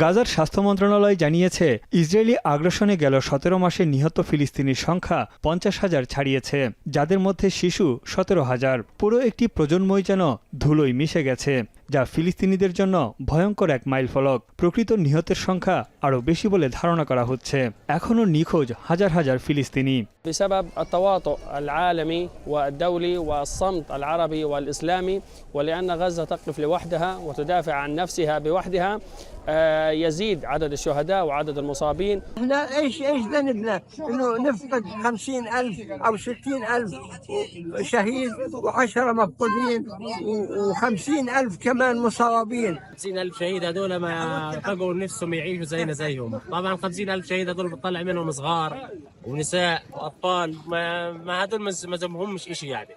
গাজার স্বাস্থ্য মন্ত্রণালয় জানিয়েছে, ইসরায়েলি আগ্রাসনে গেল 17 মাসে নিহত ফিলিস্তিনির সংখ্যা 50,000 ছাড়িয়েছে, যাদের মধ্যে শিশু 17,000। পুরো একটি প্রজন্মই যেন ধুলোয় মিশে গেছে, যা ফিলিস্তিনিদের জন্য ভয়ঙ্কর এক মাইলফলক। প্রকৃত নিহতের সংখ্যা আরও বেশি বলে ধারণা করা হচ্ছে। এখনও নিখোঁজ হাজার হাজার ফিলিস্তিনি। بسبب التواطؤ العالمي والدولي والصمت العربي والإسلامي، ولأن غزة تقف لوحدها وتدافع عن نفسها بوحدها، يزيد عدد الشهداء وعدد المصابين. احنا ايش ذنبنا انه نفقد 50,000 او 60,000 شهيد و10 مفقودين و50,000 كمان مصابين. 50,000 شهيد هذول ما لقوا نفسهم يعيشوا زيهم. طبعا 50,000 شهيد هذول بتطلع منهم صغار ونساء واطفال، ما هذول ما ذنبهمش شيء يعني.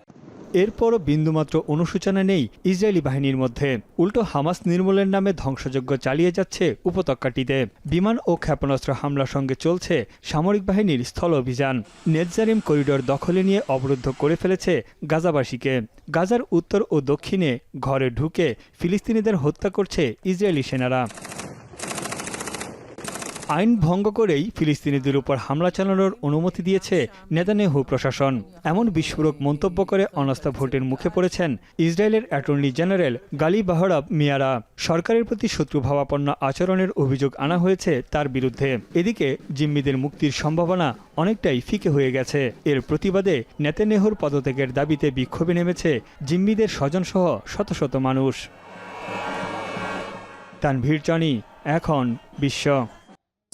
এরপরও বিন্দুমাত্র অনুশোচনা নেই ইসরায়েলি বাহিনীর মধ্যে। উল্টো হামাস নির্মূলের নামে ধ্বংসযজ্ঞ চালিয়ে যাচ্ছে উপত্যকাটিতে। বিমান ও ক্ষেপণাস্ত্র হামলার সঙ্গে চলছে সামরিক বাহিনীর স্থল অভিযান। নেতজারিম করিডোর দখলে নিয়ে অবরুদ্ধ করে ফেলেছে গাজাবাসীকে। গাজার উত্তর ও দক্ষিণে ঘরে ঢুকে ফিলিস্তিনিদের হত্যা করছে ইসরায়েলি সেনারা। আইন ভঙ্গ করেই ফিলিস্তিনিদের উপর হামলা চালানোর অনুমতি দিয়েছে নেতানিয়াহু প্রশাসন। এমন বিস্ফোরক মন্তব্য করে অনাস্থা ভোটের মুখে পড়েছেন ইসরায়েলের অ্যাটর্নি জেনারেল গালি বাহরাব মিয়ারা। সরকারের প্রতি শত্রুভাবাপন্ন আচরণের অভিযোগ আনা হয়েছে তার বিরুদ্ধে। এদিকে জিম্মিদের মুক্তির সম্ভাবনা অনেকটাই ফিকে হয়ে গেছে। এর প্রতিবাদে নেতানিয়াহুর পদত্যাগের দাবিতে বিক্ষোভে নেমেছে জিম্মিদের স্বজনসহ শত শত মানুষ। তানভীর জনি, এখন বিশ্ব।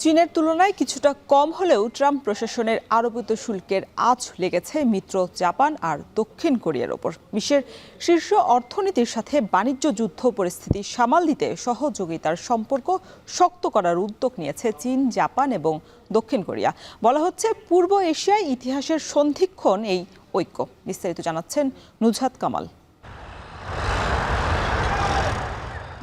চীনের তুলনায় কিছুটা কম হলেও ট্রাম্প প্রশাসনের আরোপিত শুল্কের আঁচ লেগেছে মিত্র জাপান আর দক্ষিণ কোরিয়ার ওপর। বিশ্বের শীর্ষ অর্থনীতির সাথে বাণিজ্য যুদ্ধ পরিস্থিতি সামাল দিতে সহযোগিতার সম্পর্ক শক্ত করার উদ্যোগ নিয়েছে চীন, জাপান এবং দক্ষিণ কোরিয়া। বলা হচ্ছে পূর্ব এশিয়ায় ইতিহাসের সন্ধিক্ষণ এই ঐক্য। বিস্তারিত জানাচ্ছেন নুজহাত কামাল।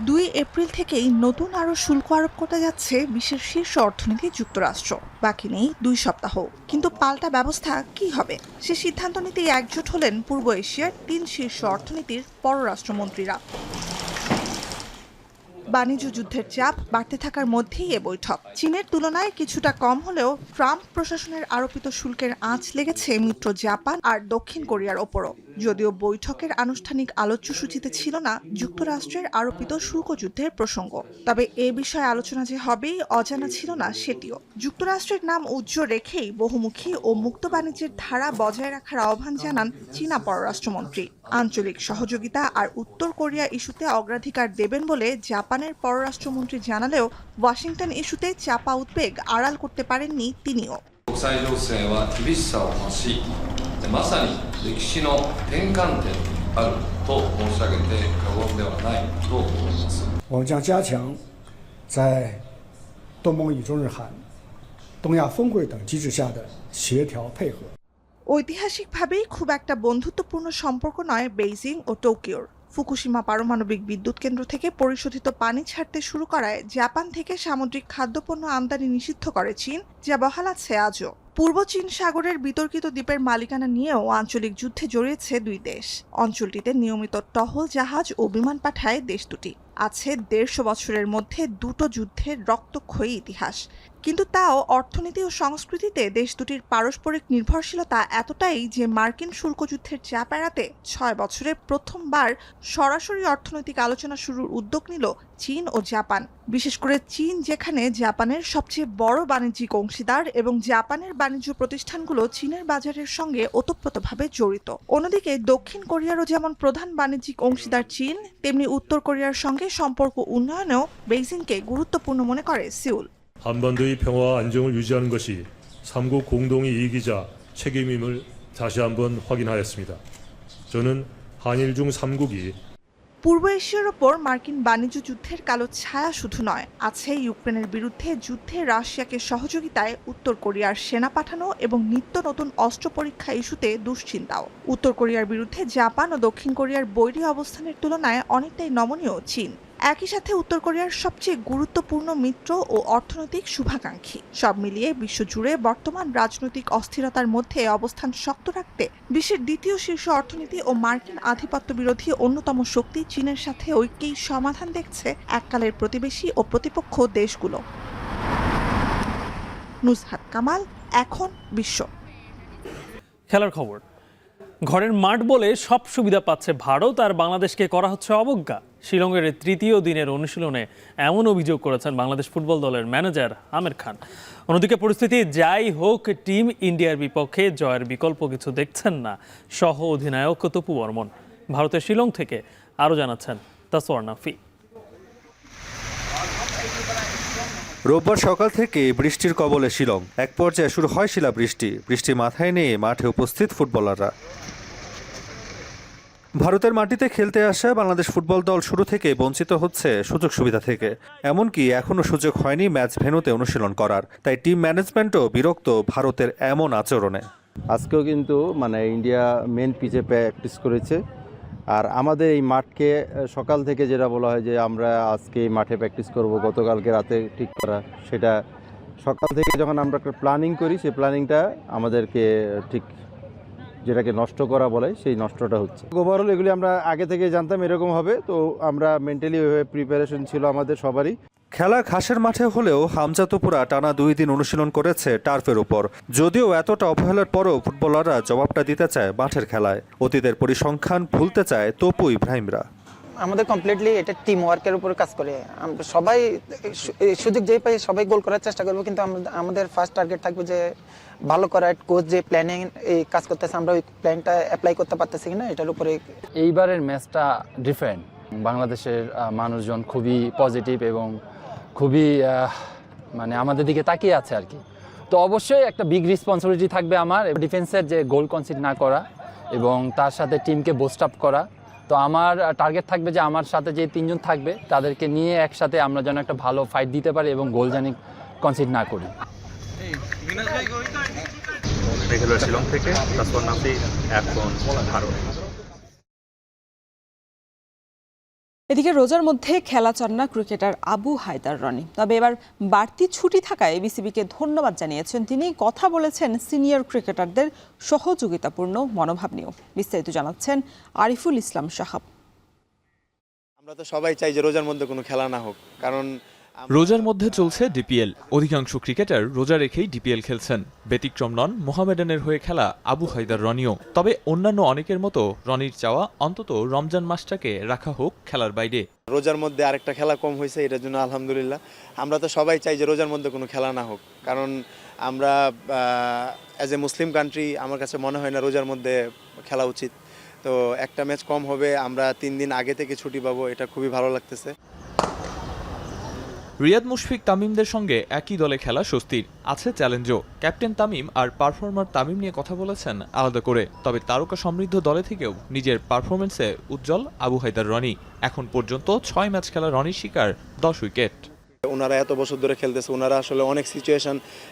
2 এপ্রিল থেকেই নতুন আরও শুল্ক আরোপ করতে যাচ্ছে বিশ্বের শীর্ষ অর্থনীতি যুক্তরাষ্ট্র। বাকি নেই 2 সপ্তাহ, কিন্তু পাল্টা ব্যবস্থা কি হবে সে সিদ্ধান্ত নিতেই একজোট হলেন পূর্ব এশিয়ার 3 শীর্ষ অর্থনীতির পররাষ্ট্রমন্ত্রীরা। বাণিজ্য যুদ্ধের চাপ বাড়তে থাকার মধ্যেই এ বৈঠক। চীনের তুলনায় কিছুটা কম হলেও ট্রাম্প প্রশাসনের আরোপিত শুল্কের আঁচ লেগেছে মিত্র জাপান আর দক্ষিণ কোরিয়ার ওপরও। যদিও বৈঠকের আনুষ্ঠানিক আলোচ্যসূচিতে ছিল না যুক্তরাষ্ট্রের আরোপিত শুল্ক যুদ্ধের প্রসঙ্গ, তবে এ বিষয়ে আলোচনা যে হবেই অজানা ছিল না সেটিও। যুক্তরাষ্ট্রের নাম উজ্জ্বল রেখেই বহুমুখী ও মুক্ত বাণিজ্যের ধারা বজায় রাখার আহ্বান জানান চীনা পররাষ্ট্রমন্ত্রী। আঞ্চলিক সহযোগিতা আর উত্তর কোরিয়া ইস্যুতে অগ্রাধিকার দেবেন বলে জাপানের পররাষ্ট্রমন্ত্রী জানালেও ওয়াশিংটন ইস্যুতে চাপা উদ্বেগ আড়াল করতে পারেননি তিনিও। ঐতিহাসিকভাবেই খুব একটা বন্ধুত্বপূর্ণ সম্পর্ক নয় বেইজিং ও টোকিওর। ফুকুশিমা পারমাণবিক বিদ্যুৎ কেন্দ্র থেকে পরিশোধিত পানি ছাড়তে শুরু করায় জাপান থেকে সামুদ্রিক খাদ্যপণ্য আমদানি নিষিদ্ধ করে চীন, যা বহাল আছে আজও। পূর্ব চীন সাগরের বিতর্কিত দ্বীপের মালিকানা নিয়েও আঞ্চলিক যুদ্ধে জড়িয়েছে 2 দেশ। অঞ্চলটিতে নিয়মিত টহল জাহাজ ও বিমান পাঠায় দেশ দুটি। আছে 150 বছরের মধ্যে 2টো যুদ্ধের রক্তক্ষয়ী ইতিহাস। কিন্তু তাও অর্থনীতি ও সংস্কৃতিতে দেশ দুটির পারস্পরিক নির্ভরশীলতা এতটাই যে মার্কিন শুল্ক যুদ্ধের চাপ এড়াতে 6 বছরে প্রথমবার সরাসরি অর্থনৈতিক আলোচনা শুরুর উদ্যোগ নিল চীন ও জাপান। বিশেষ করে চীন, যেখানে জাপানের সবচেয়ে বড় বাণিজ্যিক অংশীদার এবং জাপানের বাণিজ্য প্রতিষ্ঠানগুলো চীনের বাজারের সঙ্গে ওতপ্রোতভাবে জড়িত। অন্যদিকে দক্ষিণ কোরিয়ারও যেমন প্রধান বাণিজ্যিক অংশীদার চীন, তেমনি উত্তর কোরিয়ার সঙ্গে সম্পর্ক উন্নয়নেও বেইজিংকে গুরুত্বপূর্ণ মনে করে সিউল। 한반도의 평화와 안정을 유지하는 것이 3국 공동의 이익이자 책임임을 다시 한번 확인하였습니다. 저는 한일 중 3국이 পূর্ব এশিয়ার ওপর মার্কিন বাণিজ্য যুদ্ধের কালো ছায়া শুধু নয়, আছে ইউক্রেনের বিরুদ্ধে যুদ্ধে রাশিয়াকে সহযোগিতায় উত্তর কোরিয়ার সেনা পাঠানো এবং নিত্য নতুন অস্ত্র পরীক্ষা ইস্যুতে দুশ্চিন্তাও। উত্তর কোরিয়ার বিরুদ্ধে জাপান ও দক্ষিণ কোরিয়ার বৈরী অবস্থানের তুলনায় অনেকটাই নমনীয় চীন। একই সাথে উত্তর কোরিয়ার সবচেয়ে গুরুত্বপূর্ণ মিত্র ও অর্থনৈতিক শুভাকাঙ্ক্ষী। সব মিলিয়ে বিশ্বজুড়ে বর্তমান রাজনৈতিক অস্থিরতার মধ্যে অবস্থান শক্ত রাখতে বিশ্বের দ্বিতীয় শীর্ষ অর্থনীতি ও মার্কিন আধিপত্য বিরোধী অন্যতম শক্তি চীনের সাথে ঐক্যেই সমাধান দেখছে এককালের প্রতিবেশী ও প্রতিপক্ষ দেশগুলো। নুজহাত কামাল, এখন বিশ্ব। খেলার খবর। ঘরের মাঠ বলে সব সুবিধা পাচ্ছে ভারত, আর বাংলাদেশকে করা হচ্ছে অবজ্ঞা। শিলংয়ের 3য় দিনের অনুশীলনে এমন অভিযোগ করেছেন বাংলাদেশ ফুটবল দলের ম্যানেজার আমির খান। অন্যদিকে পরিস্থিতি যাই হোক, টিম ইন্ডিয়ার বিপক্ষে জয়ের বিকল্প কিছু দেখছেন না সহ অধিনায়ক তপু বর্মন। ভারতের শিলং থেকে আরও জানাচ্ছেন তাসওয়ার নাফি। রোববার সকাল থেকে বৃষ্টির কবলে শিলং। এক পর্যায়ে শুরু হয় শিলাবৃষ্টি। বৃষ্টি মাথায় নিয়ে মাঠে উপস্থিত ফুটবলাররা। ভারতের মাটিতে খেলতে আসা বাংলাদেশ ফুটবল দল শুরু থেকে বঞ্চিত হচ্ছে সুযোগ সুবিধা থেকে। এমনকি এখনও সুযোগ হয়নি ম্যাচ ভেন্যুতে অনুশীলন করার। তাই টিম ম্যানেজমেন্টও বিরক্ত ভারতের এমন আচরণে। আজকেও কিন্তু ইন্ডিয়া মেন পিচে প্র্যাকটিস করেছে, আর আমাদের এই মাঠকে সকাল থেকে যেটা বলা হয় যে আমরা আজকে এই মাঠে প্র্যাকটিস করব, গতকালকে রাতে ঠিক করা, সেটা সকাল থেকে যখন আমরা প্ল্যানিং করি সেই প্ল্যানিংটা আমাদেরকে ঠিক যেটাকে নষ্ট করা বলে সেই নষ্টটা হচ্ছে। ওভারঅল এগুলি আমরা আগে থেকে জানতাম এরকম হবে, তো আমরা মেন্টালি ওইভাবে প্রিপারেশন ছিল আমাদের সবারই। খেলা ঘাসের মাঠে হলেও হামজা তুপুরা টানা 2 দিন অনুশীলন করেছে টার্ফের উপর। যদিও এতটা অবহেলার পরও ফুটবলাররা জবাবটা দিতে চায় মাঠের খেলায়। অতীতের পরিসংখ্যান ভুলতে চায় তপু ইব্রাহিমরা। আমাদের কমপ্লিটলি এটা টিম ওয়ার্কের উপর কাজ করে। আমরা সবাই সুযোগ যেই পাই সবাই গোল করার চেষ্টা করবো, কিন্তু আমাদের ফার্স্ট টার্গেট থাকবে যে ভালো করা। কোচ যে প্ল্যানিং এই কাজ করতেছে, আমরা ওই প্ল্যানটা অ্যাপ্লাই করতে পারতেছি কিনা এটার উপরে। এইবারের ম্যাচটা ডিফারেন্ট। বাংলাদেশের মানুষজন খুবই পজিটিভ এবং খুবই মানে আমাদের দিকে তাকিয়ে আছে আর কি। তো অবশ্যই একটা বিগ রেসপন্সিবিলিটি থাকবে আমার ডিফেন্সের যে গোল কনসিড না করা এবং তার সাথে টিমকে বুস্ট আপ করা। তো আমার টার্গেট থাকবে যে আমার সাথে যে 3 জন থাকবে তাদেরকে নিয়ে একসাথে আমরা যেন একটা ভালো ফাইট দিতে পারি এবং গোল জানি কনসিড না করি। শিলং থেকে এখন ভারত। এদিকে রোজার মধ্যে খেলা চান না ক্রিকেটার আবু হায়দার রনি। তবে এবার বাড়তি ছুটি থাকায় বিসিবিকে ধন্যবাদ জানিয়েছেন তিনি। কথা বলেছেন সিনিয়র ক্রিকেটারদের সহযোগিতাপূর্ণ মনোভাব নিয়েও। বিস্তারিত জানাচ্ছেন আরিফুল ইসলাম সাহাব। আমরা তো সবাই চাই যে রোজার মধ্যে কোনো খেলা না হোক, কারণ রোজার মধ্যে চলছে ডিপিএল। অধিকাংশ ক্রিকেটার রোজা রেখেই ডিপিএল খেলছেন। ব্যতিক্রম নন মোহামেডানের হয়ে খেলা আবু হায়দার রনিও। তবে অন্যান্য অনেকের মতো রনির চাওয়া অন্তত রমজান মাসটাকে রাখা হোক খেলার বাইরে। রোজার মধ্যে আরেকটা খেলা কম হয়েছে, এটার জন্য আলহামদুলিল্লাহ। আমরা তো সবাই চাই যে রোজার মধ্যে কোনো খেলা না হোক, কারণ আমরা অ্যাজ এ মুসলিম কান্ট্রি আমার কাছে মনে হয় না রোজার মধ্যে খেলা উচিত। তো একটা ম্যাচ কম হবে, আমরা 3 দিন আগে থেকে ছুটি পাবো, এটা খুবই ভালো লাগতেছে। রিয়াদ মুশফিক তামিমদের সঙ্গে একই দলে খেলা স্বস্তির, আছে চ্যালেঞ্জও। ক্যাপ্টেন তামিম আর পারফর্মার তামিম নিয়ে কথা বলেছেন আলাদা করে। তবে তারকা সমৃদ্ধ দলে থেকেও নিজের পারফরমেন্সে উজ্জ্বল আবু হায়দার রনি। এখন পর্যন্ত 6 ম্যাচ খেলা রনির শিকার 10 উইকেট। ওনারা এত বছর ধরে খেলতেছে, ওনারা আসলে অনেক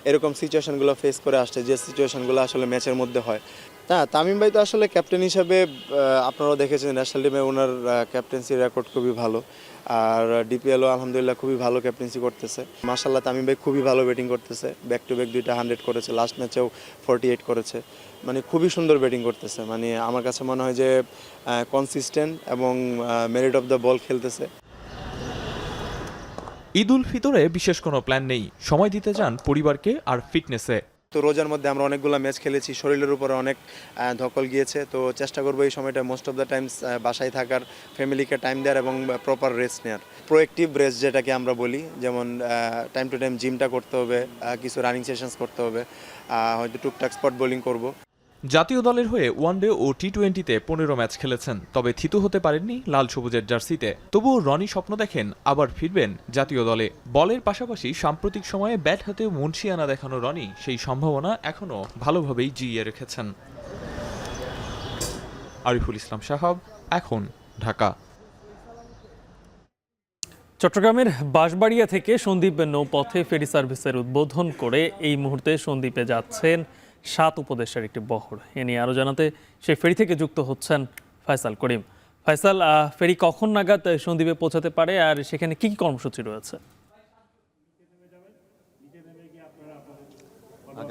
এরকম সিচুয়েশনগুলো ফেস করে আসছে, যে সিচুয়েশনগুলো আসলে ম্যাচের মধ্যে হয়। হ্যাঁ, তামিম ভাই তো আসলে ক্যাপ্টেন হিসাবে আপনারাও দেখেছেন ন্যাশনাল টিমে ওনার ক্যাপ্টেন্সির রেকর্ড খুবই ভালো। আর ডিপিএলও আলহামদুলিল্লাহ খুবই ভালো ক্যাপ্টেন্সি করতেছে। মাশাআল্লাহ তামিম ভাই খুবই ভালো ব্যাটিং করতেছে, ব্যাক টু ব্যাক 2টা 100 করেছে, লাস্ট ম্যাচেও 48 করেছে। মানে খুবই সুন্দর ব্যাটিং করতেছে। মানে আমার কাছে মনে হয় যে কনসিস্টেন্ট এবং মেরিট অফ দ্য বল খেলতেছে। ঈদ উল ফিতরে বিশেষ কোনো প্ল্যান নেই, সময় দিতে চান পরিবারকে আর ফিটনেসে। তো রোজার মধ্যে আমরা অনেকগুলো ম্যাচ খেলেছি, শরীরের উপরে অনেক ধকল গিয়েছে। তো চেষ্টা করবো এই সময়টা মোস্ট অফ দ্য টাইমস বাসায় থাকার, ফ্যামিলিকে টাইম দেওয়ার এবং প্রপার রেস্ট নেওয়ার। প্রোঅ্যাক্টিভ রেস্ট যেটাকে আমরা বলি, যেমন টাইম টু টাইম জিমটা করতে হবে, কিছু রানিং সেশনস করতে হবে, হয়তো টুকটাক স্পট বোলিং করব। জাতীয় দলের হয়ে ওয়ানডে ও টি-20-তে 15 ম্যাচ খেলেছেন। তবে থিতু হতে পারেননি লাল সবুজের জার্সিতে। তবুও রনি স্বপ্ন দেখেন আবার ফিরবেন জাতীয় দলে। বলের পাশাপাশি সাম্প্রতিক সময়ে ব্যাট হাতে মুন্সিয়ানা দেখানো রনি সেই সম্ভাবনা এখনও ভালোভাবেই জিইয়ে রেখেছেন। আরিফুল ইসলাম সাহাব, এখন ঢাকা। চট্টগ্রামের বাঁশবাড়িয়া থেকে সন্দ্বীপ নৌপথে ফেরি সার্ভিসের উদ্বোধন করে এই মুহূর্তে সন্দ্বীপে যাচ্ছেন 7 উপদেশের একটি বহর। এ নিয়ে আরও জানাতে সেই ফেরি থেকে যুক্ত হচ্ছেন ফয়সাল করিম। ফয়সাল, ফেরি কখন নাগাদ সন্দ্বীপে পৌঁছাতে পারে আর সেখানে কি কি কর্মসূচি রয়েছে?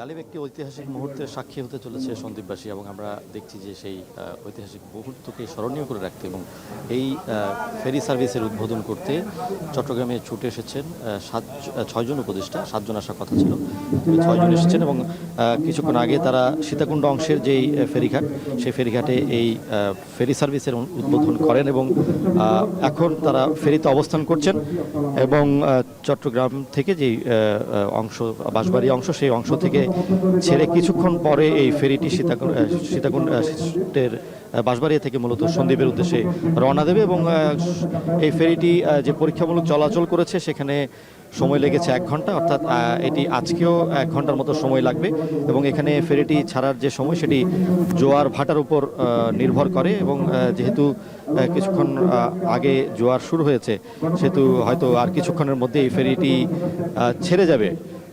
গালিব, একটি ঐতিহাসিক মুহূর্তের সাক্ষী হতে চলেছে সন্দ্বীপবাসী, এবং আমরা দেখছি যে সেই ঐতিহাসিক মুহূর্তকে স্মরণীয় করে রাখতে এবং এই ফেরি সার্ভিসের উদ্বোধন করতে চট্টগ্রামে ছুটে এসেছেন 6 জন উপদেষ্টা। 7 জন আসার কথা ছিল, 6 জন এসেছেন এবং কিছুক্ষণ আগে তারা সীতাকুণ্ড অংশের যেই ফেরিঘাট, সেই ফেরিঘাটে এই ফেরি সার্ভিসের উদ্বোধন করেন এবং এখন তারা ফেরিতে অবস্থান করছেন এবং চট্টগ্রাম থেকে যেই অংশ, বাঁশবাড়ি অংশ, সেই অংশ থেকে ছেড়ে কিছুক্ষণ পরে এই ফেরিটি সীতাকুণ্ডের বাঁশবাড়িয়া থেকে মূলত সন্দ্বীপের উদ্দেশ্যে রওনা দেবে এবং এই ফেরিটি যে পরীক্ষামূলক চলাচল করেছে সেখানে সময় লেগেছে 1 ঘন্টা, অর্থাৎ এটি আজকেও 1 ঘন্টার মতো সময় লাগবে এবং এখানে ফেরিটি ছাড়ার যে সময় সেটি জোয়ার ভাটার উপর নির্ভর করে এবং যেহেতু কিছুক্ষণ আগে জোয়ার শুরু হয়েছে সেহেতু হয়তো আর কিছুক্ষণের মধ্যে এই ফেরিটি ছেড়ে যাবে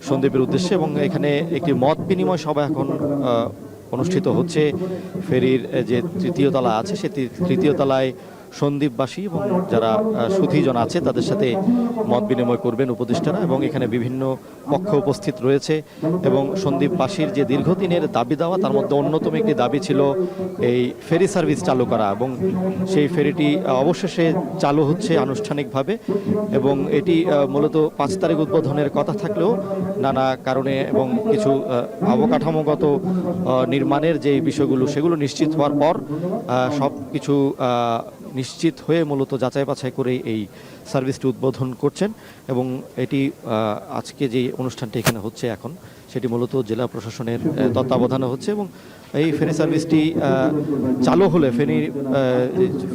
সন্দ্বীপের উদ্দেশ্যে এবং এখানে একটি মত বিনিময় সভা এখন অনুষ্ঠিত হচ্ছে। ফেরির যে 3য় তলা আছে সেই 3য় তলায় সন্দ্বীপবাসী এবং যারা সুধীজন আছে তাদের সাথে মত বিনিময় করবেন উপদেষ্টারা এবং এখানে বিভিন্ন পক্ষ উপস্থিত রয়েছে এবং সন্দ্বীপবাসীর যে দীর্ঘদিনের দাবি দেওয়া, তার মধ্যে অন্যতম একটি দাবি ছিল এই ফেরি সার্ভিস চালু করা এবং সেই ফেরিটি অবশেষে চালু হচ্ছে আনুষ্ঠানিকভাবে এবং এটি মূলত 5 তারিখ উদ্বোধনের কথা থাকলেও নানা কারণে এবং কিছু অবকাঠামোগত নির্মাণের যে বিষয়গুলো সেগুলো নিশ্চিত হওয়ার পর সব কিছু নিশ্চিত হয়ে মূলত যাচাই বাছাই করে এই সার্ভিসটি উদ্বোধন করছেন এবং এটি আজকে যে অনুষ্ঠানটি এখানে হচ্ছে এখন সেটি মূলত জেলা প্রশাসনের তত্ত্বাবধানে হচ্ছে এবং এই ফেরি সার্ভিসটি চালু হলে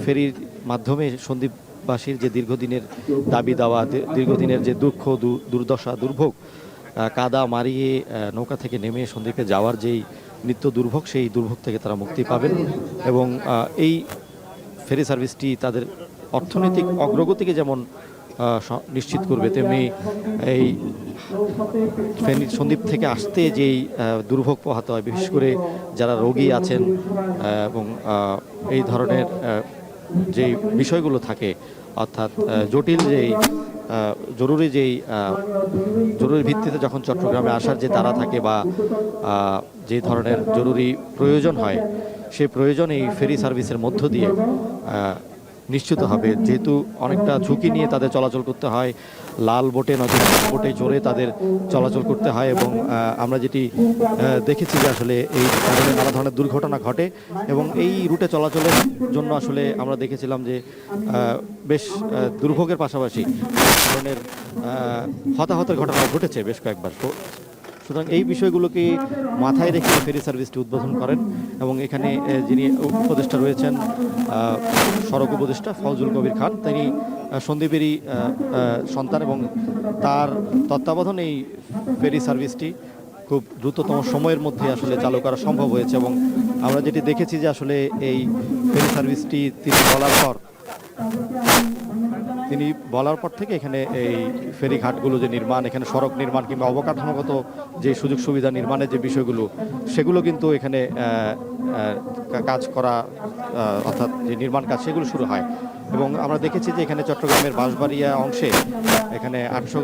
ফেরির মাধ্যমে সন্দ্বীপ সন্দ্বীপবাসীর যে দীর্ঘদিনের দাবি দাওয়া, দীর্ঘদিনের যে দুঃখ দুর্দশা দুর্ভোগ, কাদা মারিয়ে নৌকা থেকে নেমে সন্দ্বীপে যাওয়ার যেই নিত্য দুর্ভোগ, সেই দুর্ভোগ থেকে তারা মুক্তি পাবেন এবং এই ফেরি সার্ভিসটি তাদের অর্থনৈতিক অগ্রগতিকে যেমন নিশ্চিত করবে, তেমনি এই সন্দ্বীপ থেকে আসতে যেই দুর্ভোগ পোহাতে হয়, বিশেষ করে যারা রোগী আছেন এবং এই ধরনের যেই বিষয়গুলো থাকে, অর্থাৎ জটিল যেই জরুরি ভিত্তিতে যখন চট্টগ্রামে আসার যে তারা থাকে বা যে ধরনের জরুরি প্রয়োজন হয়, সেই প্রয়োজন এই ফেরি সার্ভিসের মধ্য দিয়ে নিশ্চিত হবে। যেহেতু অনেকটা ঝুঁকি নিয়ে তাদের চলাচল করতে হয়, লাল বোটে নদীর বোটে চড়ে তাদের চলাচল করতে হয় এবং আমরা যেটি দেখেছি যে আসলে এই কারণে নানা ধরনের দুর্ঘটনা ঘটে এবং এই রুটে চলাচলের জন্য আসলে আমরা দেখেছিলাম যে বেশ দুর্ভোগের পাশাপাশি ধরনের হতাহতের ঘটনা ঘটেছে বেশ কয়েকবার। সুতরাং এই বিষয়গুলোকে মাথায় রেখে ফেরি সার্ভিসটি উদ্বোধন করেন এবং এখানে যিনি উপদেষ্টা রয়েছেন, সড়ক উপদেষ্টা ফজলুল কবির খান, তিনি সন্দ্বীপেরই সন্তান এবং তার তত্ত্বাবধানে এই ফেরি সার্ভিসটি খুব দ্রুততম সময়ের মধ্যে আসলে চালু করা সম্ভব হয়েছে এবং আমরা যেটি দেখেছি যে আসলে এই ফেরি সার্ভিসটি তিনি বলার পর থেকে এখানে এই ফেরিঘাটগুলো যে নির্মাণ, এখানে সড়ক নির্মাণ কিংবা অবকাঠামোগত যে সুযোগ সুবিধা নির্মাণের যে বিষয়গুলো, সেগুলো কিন্তু এখানে কাজ করা অর্থাৎ যে নির্মাণ কাজ সেগুলো শুরু হয় এবং আমরা দেখেছি যে এখানে চট্টগ্রামের বাঁশবাড়িয়া অংশে এখানে 800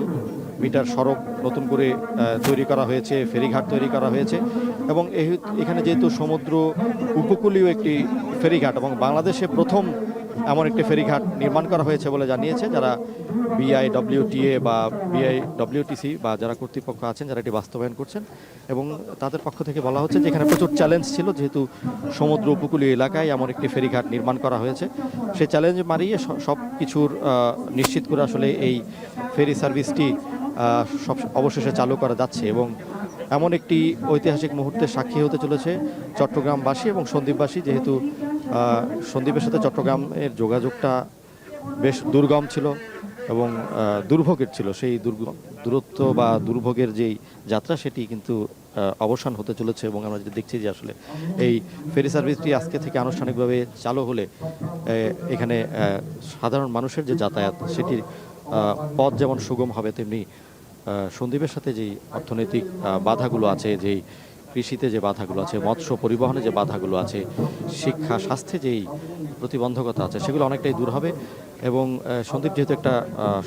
মিটার সড়ক নতুন করে তৈরি করা হয়েছে, ফেরিঘাট তৈরি করা হয়েছে এবং এখানে যেহেতু সমুদ্র উপকূলীয় একটি ফেরিঘাট এবং বাংলাদেশে প্রথম এমন একটি ফেরিঘাট নির্মাণ করা হয়েছে বলে জানিয়েছে যারা BIWTA বা BIWTC বা যারা কর্তৃপক্ষ আছেন, যারা এটি বাস্তবায়ন করছেন এবং তাদের পক্ষ থেকে বলা হচ্ছে যে এখানে প্রচুর চ্যালেঞ্জ ছিল, যেহেতু সমুদ্র উপকূলীয় এলাকায় এমন একটি ফেরিঘাট নির্মাণ করা হয়েছে। সেই চ্যালেঞ্জ মারিয়ে সব কিছুর নিশ্চিত করে আসলে এই ফেরি সার্ভিসটি সব অবশেষে চালু করা যাচ্ছে এবং এমন একটি ঐতিহাসিক মুহূর্তের সাক্ষী হতে চলেছে চট্টগ্রামবাসী এবং সন্দ্বীপবাসী, যেহেতু সন্দ্বীপের সাথে চট্টগ্রামের যোগাযোগটা বেশ দুর্গম ছিল এবং দুর্ভোগের ছিল। সেই দূরত্ব বা দুর্ভোগের যেই যাত্রা সেটি কিন্তু অবসান হতে চলেছে এবং আমরা যেটা দেখছি যে আসলে এই ফেরি সার্ভিসটি আজকে থেকে আনুষ্ঠানিকভাবে চালু হলে এখানে সাধারণ মানুষের যে যাতায়াত সেটির পথ যেমন সুগম হবে, তেমনি সন্দ্বীপের সাথে যেই অর্থনৈতিক বাধাগুলো আছে, যেই কৃষিতে যে বাধাগুলো আছে, মৎস্য পরিবহনে যে বাধাগুলো আছে, শিক্ষা স্বাস্থ্যে যেই প্রতিবন্ধকতা আছে, সেগুলো অনেকটাই দূর হবে এবং সন্দ্বীপ যেহেতু একটা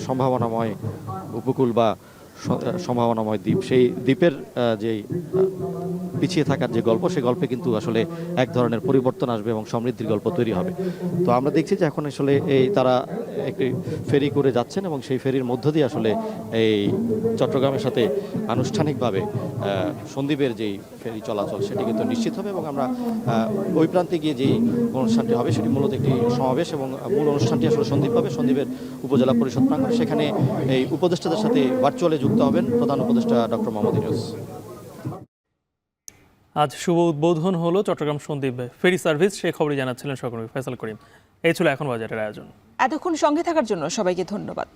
সম্ভাবনাময় উপকূল বা সম্ভাবনাময় দ্বীপ, সেই দ্বীপের যেই পিছিয়ে থাকার যে গল্প, সেই গল্পে কিন্তু আসলে এক ধরনের পরিবর্তন আসবে এবং সমৃদ্ধির গল্প তৈরি হবে। তো আমরা দেখছি যে এখন আসলে তারা একটি ফেরি করে যাচ্ছেন এবং সেই ফেরির মধ্য দিয়ে আসলে এই চট্টগ্রামের সাথে আনুষ্ঠানিকভাবে সন্দ্বীপের যেই ফেরি চলাচল সেটি কিন্তু নিশ্চিত হবে এবং আমরা ওই প্রান্তে গিয়ে যেই অনুষ্ঠানটি হবে সেটি মূলত একটি সমাবেশ এবং মূল অনুষ্ঠানটি আসলে সন্দ্বীপ হবে, সন্দ্বীপের উপজেলা পরিষদ প্রাঙ্গণ। সেখানে এই উপদেষ্টাদের সাথে ভার্চুয়ালি যুক্ত হবেন প্রধান উপদেষ্টা ডক্টর মোহাম্মদ ইউনূস। আজ শুভ উদ্বোধন হলো চট্টগ্রাম সন্দ্বীপ ফেরি সার্ভিস, সেই খবরই জানাচ্ছিলেন সহকর্মী ফয়সাল করিম। এই ছিল এখন বাজারের আয়োজন। এতক্ষণ সঙ্গে থাকার জন্য সবাইকে ধন্যবাদ।